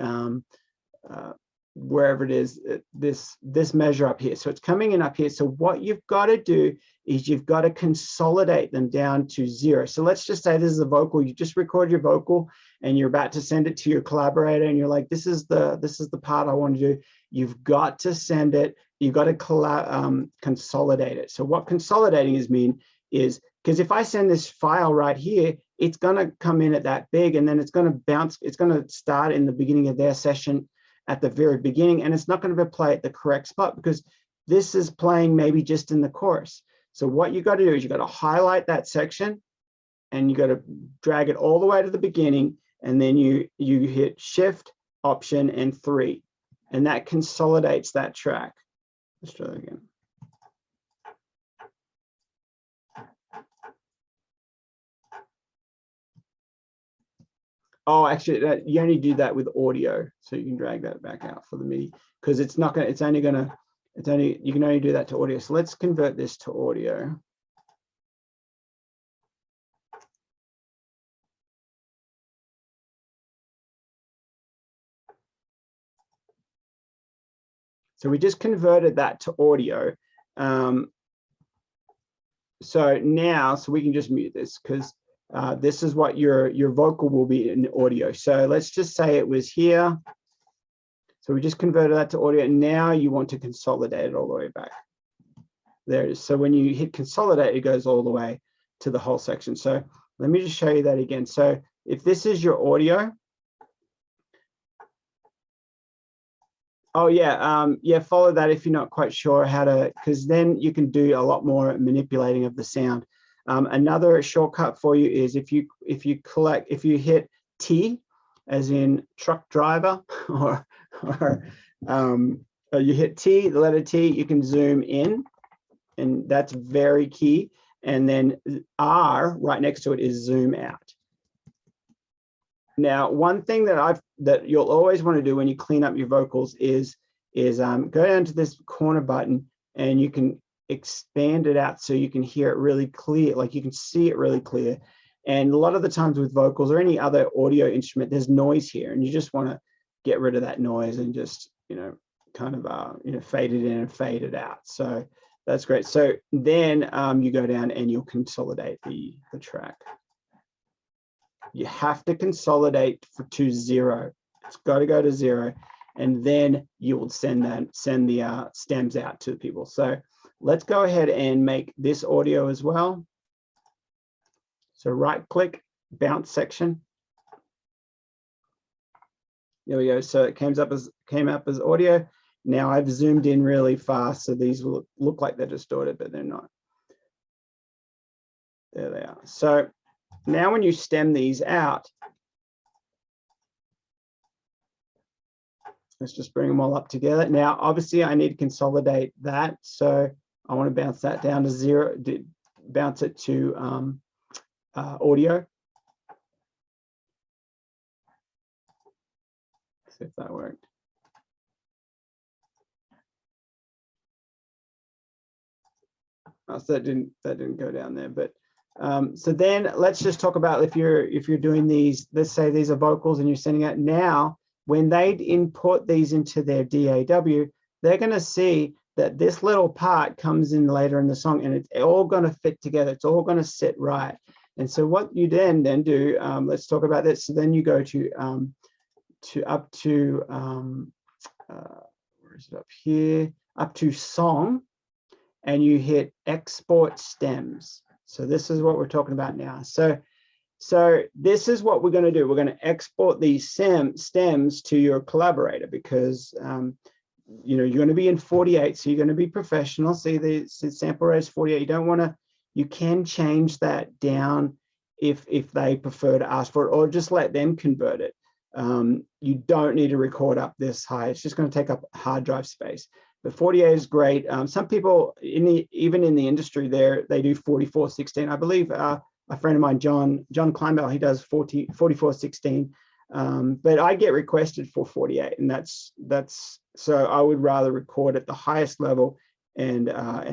wherever it is, this measure up here. So it's coming in up here. So what you've got to do is you've got to consolidate them down to 0. So let's just say this is a vocal. You just record your vocal and you're about to send it to your collaborator, and you're like, this is the part I want to do. You've got to send it. You've got to consolidate it. So what consolidating is because if I send this file right here, it's going to come in at that big, and then it's going to bounce. It's going to start in the beginning of their session at the very beginning, and it's not going to play at the correct spot because this is playing maybe just in the chorus. So what you got to do is you got to highlight that section, and you got to drag it all the way to the beginning, and then you hit Shift, Option, and 3, and that consolidates that track. Let's try that again. Oh, actually, you only do that with audio, so you can drag that back out for the MIDI because it's not going to. You can only do that to audio. So let's convert this to audio. So we just converted that to audio. So now, so we can just mute this because this is what your vocal will be in audio. So let's just say it was here. So we just converted that to audio, and now you want to consolidate it all the way back. There it is. So when you hit consolidate, it goes all the way to the whole section. So let me just show you that again. So if this is your audio, Oh yeah, yeah. Follow that if you're not quite sure how to, because then you can do a lot more manipulating of the sound. Another shortcut for you is if you hit T, as in truck driver, or you hit T, the letter T, you can zoom in, and that's very key. And then R right next to it is zoom out. Now, one thing that you'll always want to do when you clean up your vocals is go down to this corner button, and you can expand it out so you can hear it really clear, like you can see it really clear. And a lot of the times with vocals or any other audio instrument, there's noise here, and you just want to get rid of that noise and just, kind of, fade it in and fade it out. So that's great. So then you go down and you'll consolidate the track. You have to consolidate to 0. It's got to go to 0, and then you will send the stems out to the people. So let's go ahead and make this audio as well. So right click, bounce section. There we go. So it came up as audio. Now I've zoomed in really fast, so these will look like they're distorted, but they're not. There they are. So now when you stem these out, let's just bring them all up together. Now, obviously, I need to consolidate that. So I want to bounce that down to 0, bounce it to audio. See if that worked. Oh, so that didn't go down there, but so then let's just talk about if you're doing these, let's say these are vocals and you're sending out now, when they input these into their DAW, they're going to see that this little part comes in later in the song, and it's all going to fit together. It's all going to sit right. And so what you then do, let's talk about this. So then you go to up to where is it, up here, up to song, and you hit export stems. So this is what we're talking about now. So this is what we're going to do. We're going to export these stems to your collaborator, because you're going to be in 48, so you're going to be professional. See, the sample rate is 48. You can change that down if they prefer to ask for it, or just let them convert it. You don't need to record up this high. It's just going to take up hard drive space. But 48 is great. Some people even in the industry they do 44/16. I believe a friend of mine, John Kleinbell, he does 44/16. But I get requested for 48, and that's so I would rather record at the highest level and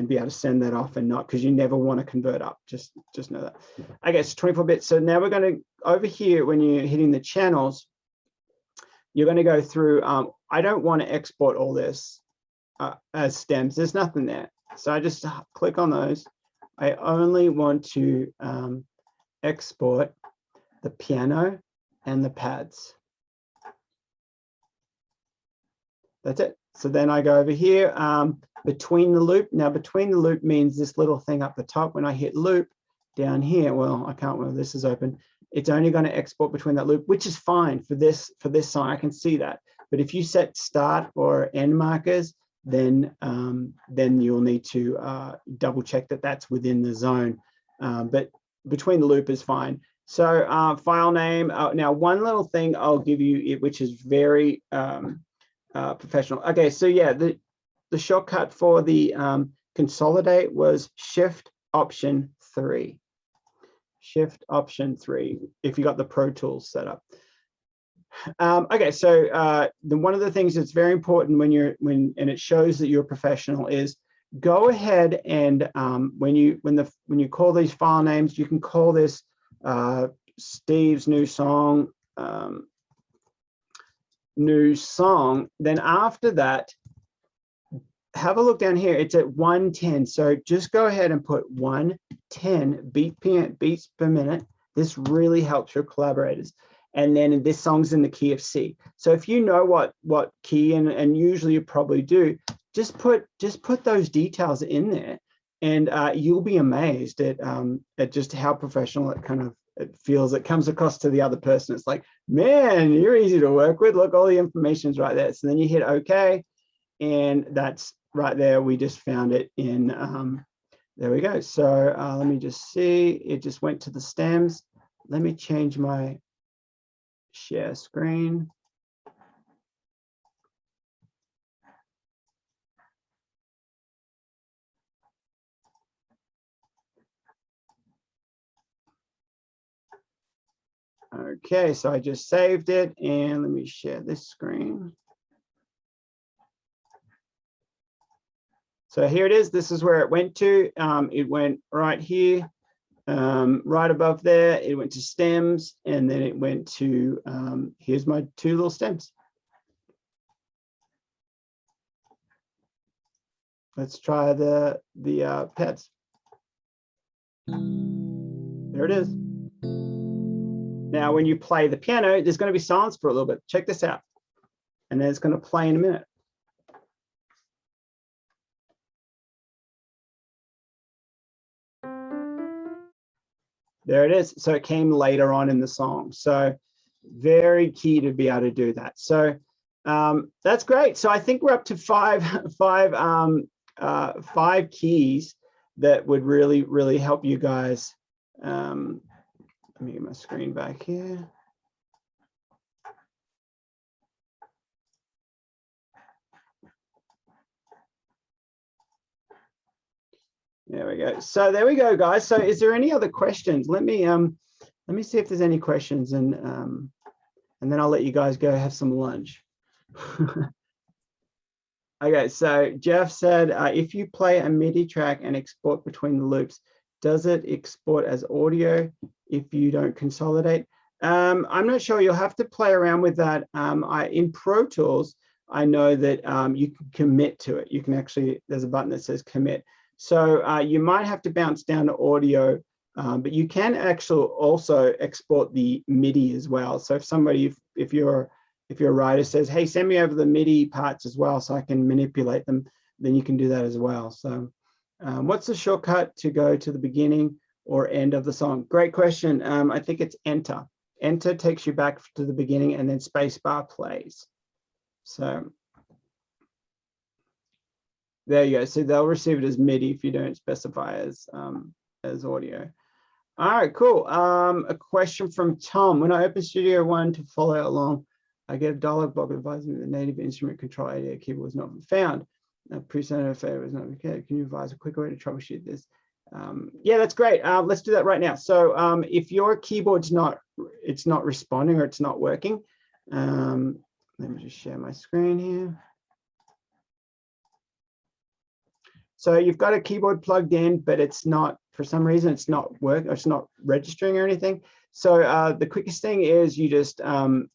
be able to send that off, and not, because you never want to convert up. Just know that. I guess 24 bits. So now we're going to, over here, when you're hitting the channels, you're going to go through. I don't want to export all this as stems. There's nothing there. So I just click on those. I only want to export the piano and the pads. That's it. So then I go over here, between the loop. Now, between the loop means this little thing up the top. When I hit loop down here, well, I can't, well, this is open. It's only going to export between that loop, which is fine for this song. I can see that. But if you set start or end markers, then you'll need to double check that that's within the zone. But between the loop is fine. So file name. Now, one little thing I'll give you, which is very professional. Okay, so yeah, the shortcut for the consolidate was Shift Option 3. Shift Option 3 if you got the Pro Tools set up. Okay, so one of the things that's very important when it shows that you're a professional is go ahead and when you call these file names, you can call this Steve's new song. Then after that, have a look down here. It's at 110. So just go ahead and put 110 beats per minute. This really helps your collaborators. And then this song's in the key of C. So if you know what key, and usually you probably do, just put those details in there, and you'll be amazed at just how professional it feels. It comes across to the other person. It's like, man, you're easy to work with. Look, all the information's right there. So then you hit OK, and that's right there. We just found it in, there we go. So let me just see, it just went to the stems. Let me change my share screen. Okay, so I just saved it, and let me share this screen. So here it is. This is where it went to. It went right here, right above there. It went to stems, and then it went to, here's my two little stems. Let's try the pads. There it is. Now, when you play the piano, there's going to be silence for a little bit. Check this out. And then it's going to play in a minute. There it is. So it came later on in the song. So very key to be able to do that. So that's great. So I think we're up to five keys that would really help you guys. Let me get my screen back here. There we go. So there we go, guys. So is there any other questions? Let me see if there's any questions, and then I'll let you guys go have some lunch. Okay, so Jeff said, if you play a MIDI track and export between the loops, does it export as audio if you don't consolidate? I'm not sure. You'll have to play around with that. In Pro Tools, I know that you can commit to it. You can actually, there's a button that says commit. So you might have to bounce down to audio, but you can actually also export the MIDI as well. So if somebody, if your writer says, hey, send me over the MIDI parts as well so I can manipulate them, then you can do that as well. So what's the shortcut to go to the beginning or end of the song? Great question. I think it's enter. Enter takes you back to the beginning, and then spacebar plays. So there you go. So they'll receive it as MIDI if you don't specify as audio. All right, cool. A question from Tom. When I open Studio One to follow along, I get a dialog box advising the native instrument control ADA keyboard was not found. PreSonus was not okay. Can you advise a quicker way to troubleshoot this? Yeah, that's great. Let's do that right now. So if your keyboard's not responding or it's not working, let me just share my screen here. So you've got a keyboard plugged in, but it's not, for some reason, it's not working, or it's not registering or anything. So the quickest thing is you just, you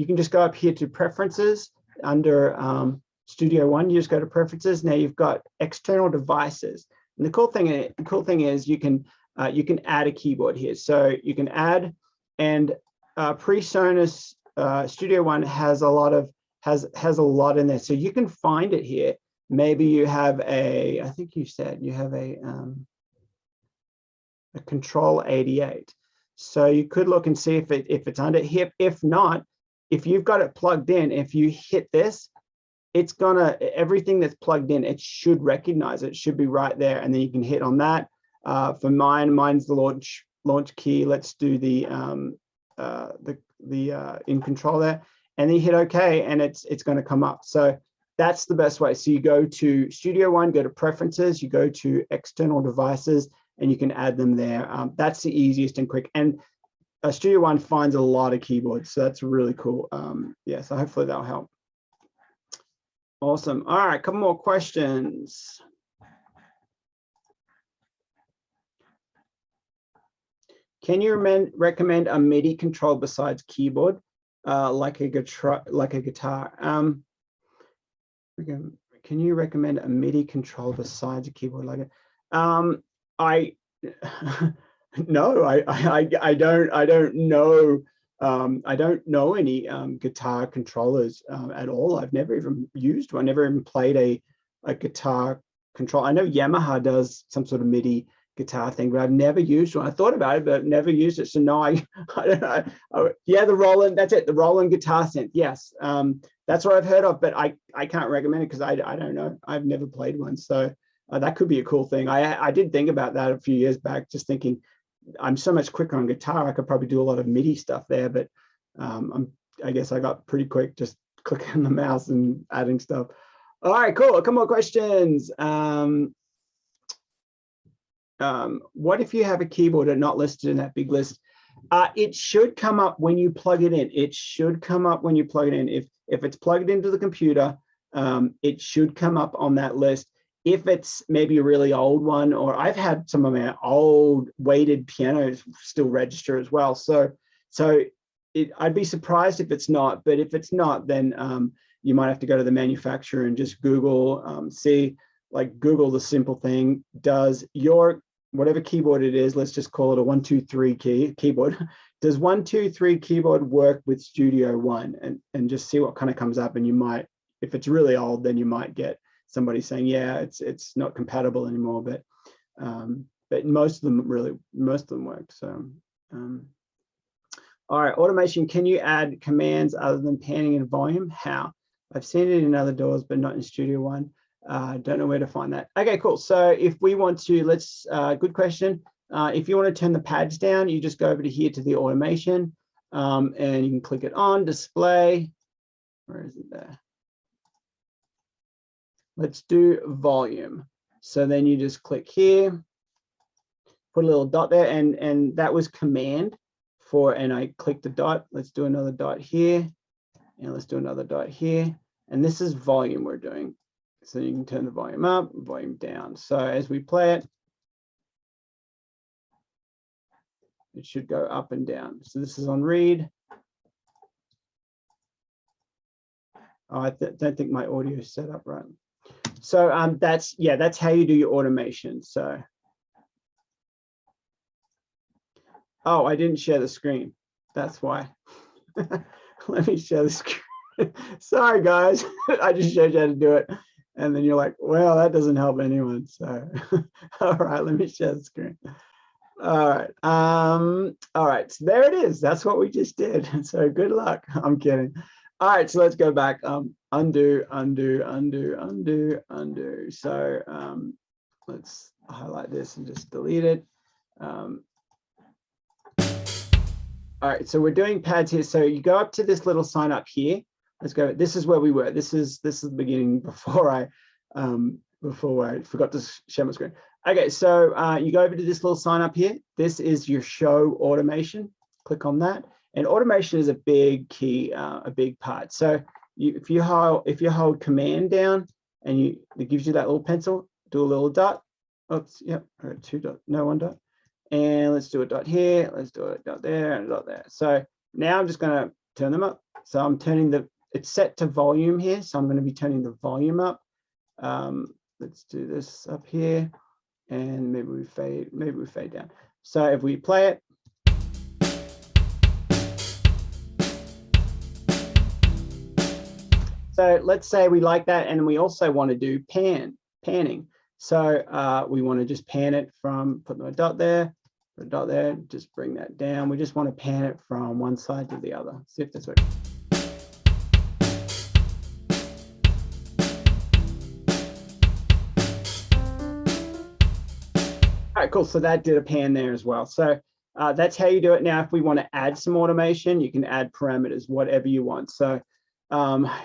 can just go up here to preferences under Studio One. You just go to preferences. Now you've got external devices. And the cool thing is you can add a keyboard here. So you can add, and PreSonus Studio One has a lot in there. So you can find it here. Maybe you have a, I think you said you have a Control 88. So you could look and see if it's under here. If not, if you've got it plugged in, if you hit this, it's gonna, everything that's plugged in, it should recognize it. It should be right there, and then you can hit on that. For mine's the launch key. Let's do the in control there, and then you hit OK, and it's going to come up. So that's the best way. So you go to Studio One, go to preferences, you go to external devices, and you can add them there. That's the easiest and quick. And Studio One finds a lot of keyboards, so that's really cool. Yeah, so hopefully that'll help. Awesome. All right, a couple more questions. Can you recommend a MIDI control besides keyboard, like a guitar? Can you recommend a MIDI control besides a keyboard like it? No, I don't know. I don't know any guitar controllers at all. I've never even used one. Never even played a guitar control. I know Yamaha does some sort of MIDI guitar thing, but I've never used one. I thought about it, but never used it. So no, I don't know. Oh, yeah, the Roland, that's it. The Roland guitar synth. Yes. That's what I've heard of, but I can't recommend it because I don't know. I've never played one. So that could be a cool thing. I did think about that a few years back, just thinking I'm so much quicker on guitar. I could probably do a lot of MIDI stuff there, but I guess I got pretty quick just clicking the mouse and adding stuff. All right, cool. A couple more questions. What if you have a keyboard and not listed in that big list? It should come up when you plug it in. It should come up when you plug it in. If it's plugged into the computer, it should come up on that list. If it's maybe a really old one, or I've had some of my old weighted pianos still register as well. So I'd be surprised if it's not, but if it's not, then you might have to go to the manufacturer and just Google, Google the simple thing. Does your, whatever keyboard it is, let's just call it a 1, 2, 3 keyboard. Does 1, 2, 3 keyboard work with Studio One? And just see what kind of comes up. And you might, if it's really old, then you might get somebody saying, yeah, it's not compatible anymore. But most of them work. So all right, automation. Can you add commands other than panning and volume? How? I've seen it in other DAWs, but not in Studio One. Don't know where to find that. Okay, cool. So if we want to, good question. If you want to turn the pads down, you just go over to here to the automation, and you can click it on display. Where is it there? Let's do volume. So then you just click here, put a little dot there, and that was command for, and I clicked the dot. Let's do another dot here, and let's do another dot here. And this is volume we're doing. So you can turn the volume up, volume down. So as we play it, it should go up and down. So this is on read. Oh, I don't think my audio is set up right. So that's how you do your automation. So, oh, I didn't share the screen. That's why. Let me share the screen. Sorry, guys. I just showed you how to do it. And then you're like, well, that doesn't help anyone. So, all right, let me share the screen. All right. All right. So there it is. That's what we just did. So good luck. I'm kidding. All right. So let's go back. Undo, undo, undo, undo, undo. So let's highlight this and just delete it. All right. So we're doing pads here. So you go up to this little sign up here. Let's go. This is where we were. This is the beginning before I forgot to share my screen. Okay, so you go over to this little sign up here. This is your show automation. Click on that, and automation is a big key, a big part. So if you hold command down, and it gives you that little pencil, do a little dot. Oops, yep, 2 dot, no 1 dot, and let's do a dot here. Let's do a dot there and a dot there. So now I'm just going to turn them up. So I'm turning it's set to volume here, so I'm going to be turning the volume up. Let's do this up here, and maybe we fade down. So if we play it, so let's say we like that, and we also want to do panning. So we want to just pan it from, put a dot there, just bring that down. We just want to pan it from one side to the other. See if this works. All right, cool. So that did a pan there as well. So that's how you do it. Now, if we want to add some automation, you can add parameters, whatever you want. So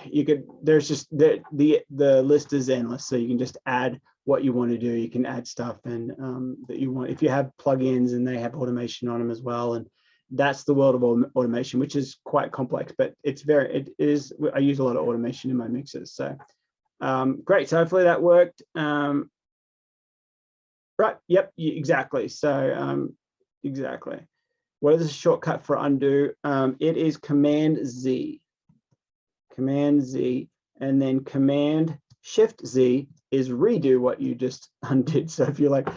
you could, there's just the list is endless. So you can just add what you want to do. You can add stuff and that you want. If you have plugins and they have automation on them as well, and that's the world of automation, which is quite complex, but it is. I use a lot of automation in my mixes. So great. So hopefully that worked. Right. Yep. Exactly. So exactly. What is the shortcut for undo? It is Command Z. Command Z, and then Command Shift Z is redo what you just undid. So if you're like,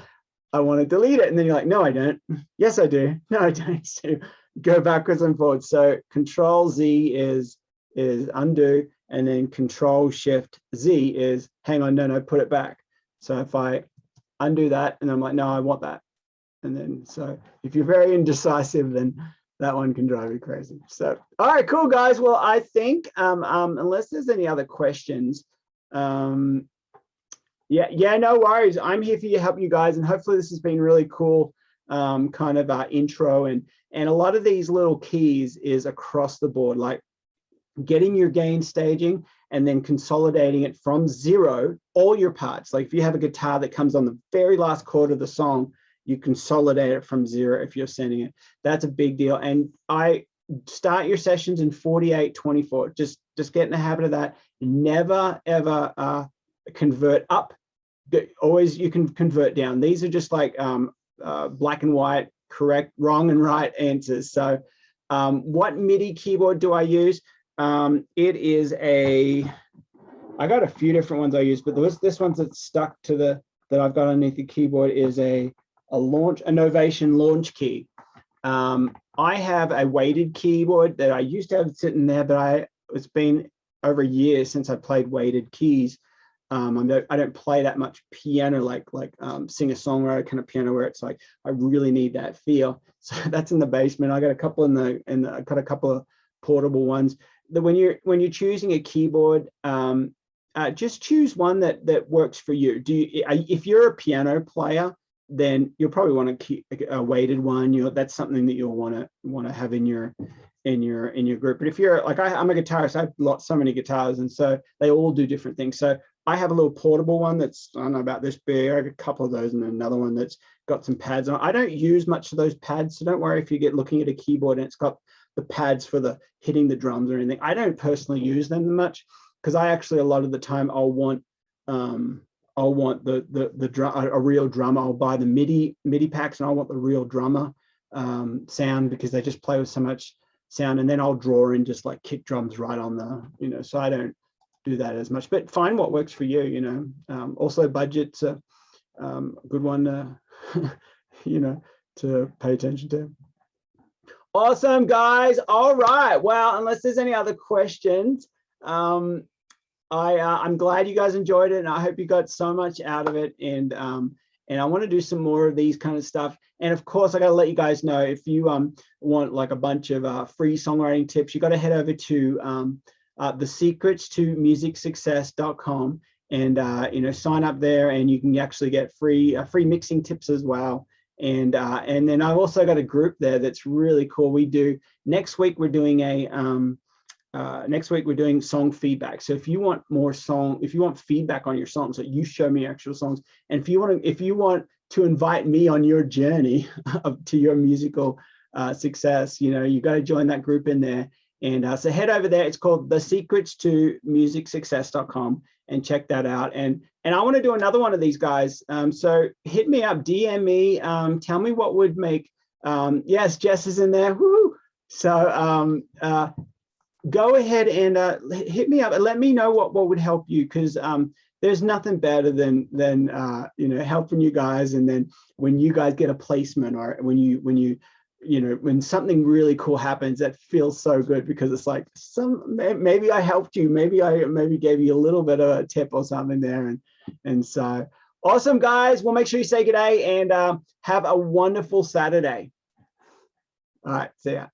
I want to delete it, and then you're like, no, I don't. Yes, I do. No, I don't. So go backwards and forwards. So Control Z is undo, and then Control Shift Z is hang on, no, put it back. So if I undo that. And I'm like, no, I want that. And then, so if you're very indecisive, then that one can drive you crazy. So, all right, cool, guys. Well, I think unless there's any other questions, yeah, no worries. I'm here for you, help you guys, and hopefully this has been really cool, kind of intro, and a lot of these little keys is across the board, like getting your gain staging and then consolidating it from zero, all your parts. Like if you have a guitar that comes on the very last chord of the song, you consolidate it from zero if you're sending it. That's a big deal. And I start your sessions in 48/24. Just get in the habit of that. Never ever convert up. Always you can convert down. These are just like black and white, correct, wrong and right answers. So what MIDI keyboard do I use? It is I got a few different ones I use, but this one's that's stuck to that I've got underneath the keyboard is a Novation launch key. I have a weighted keyboard that I used to have sitting there, but it's been over a year since I played weighted keys. I don't play that much piano, like singer-songwriter kind of piano where it's like I really need that feel. So that's in the basement. I got a couple I got a couple of portable ones. When you're choosing a keyboard, just choose one that works for you. If you're a piano player, then you'll probably want to keep a weighted one. That's something that you'll want to have in your group. But if you're like I'm a guitarist, I have so many guitars, and so they all do different things. So I have a little portable one that's, I don't know, about this big. I have a couple of those, and another one that's got some pads on. I don't use much of those pads, so don't worry if you get looking at a keyboard and it's got the pads for the hitting the drums or anything. I don't personally use them much because I actually a lot of the time I'll want the drum, a real drummer. I'll buy the MIDI packs, and I want the real drummer sound because they just play with so much sound. And then I'll draw in just like kick drums right on the, so I don't do that as much. But find what works for you. Also budget's a good one to pay attention to. Awesome, guys. All right. Well, unless there's any other questions, I'm glad you guys enjoyed it, and I hope you got so much out of it. And I want to do some more of these kind of stuff. And of course, I got to let you guys know, if you want like a bunch of free songwriting tips, you got to head over to thesecrets2musicsuccess.com and sign up there, and you can actually get free mixing tips as well. And then I've also got a group there that's really cool. Next week we're doing song feedback. So if you want feedback on your songs, so you show me actual songs, and if you want to invite me on your journey to your musical success, you got to join that group in there. And so head over there. It's called thesecrets2musicsuccess.com, and check that out. And I want to do another one of these, guys. So hit me up, DM me, tell me what would make. Yes, Jess is in there. Woo! So go ahead and hit me up and let me know what would help you, because there's nothing better than helping you guys. And then when you guys get a placement, or when something really cool happens, that feels so good, because it's like maybe I helped you, maybe gave you a little bit of a tip or something there. And so awesome, guys. Well, make sure you say good day and have a wonderful Saturday. All right, see ya.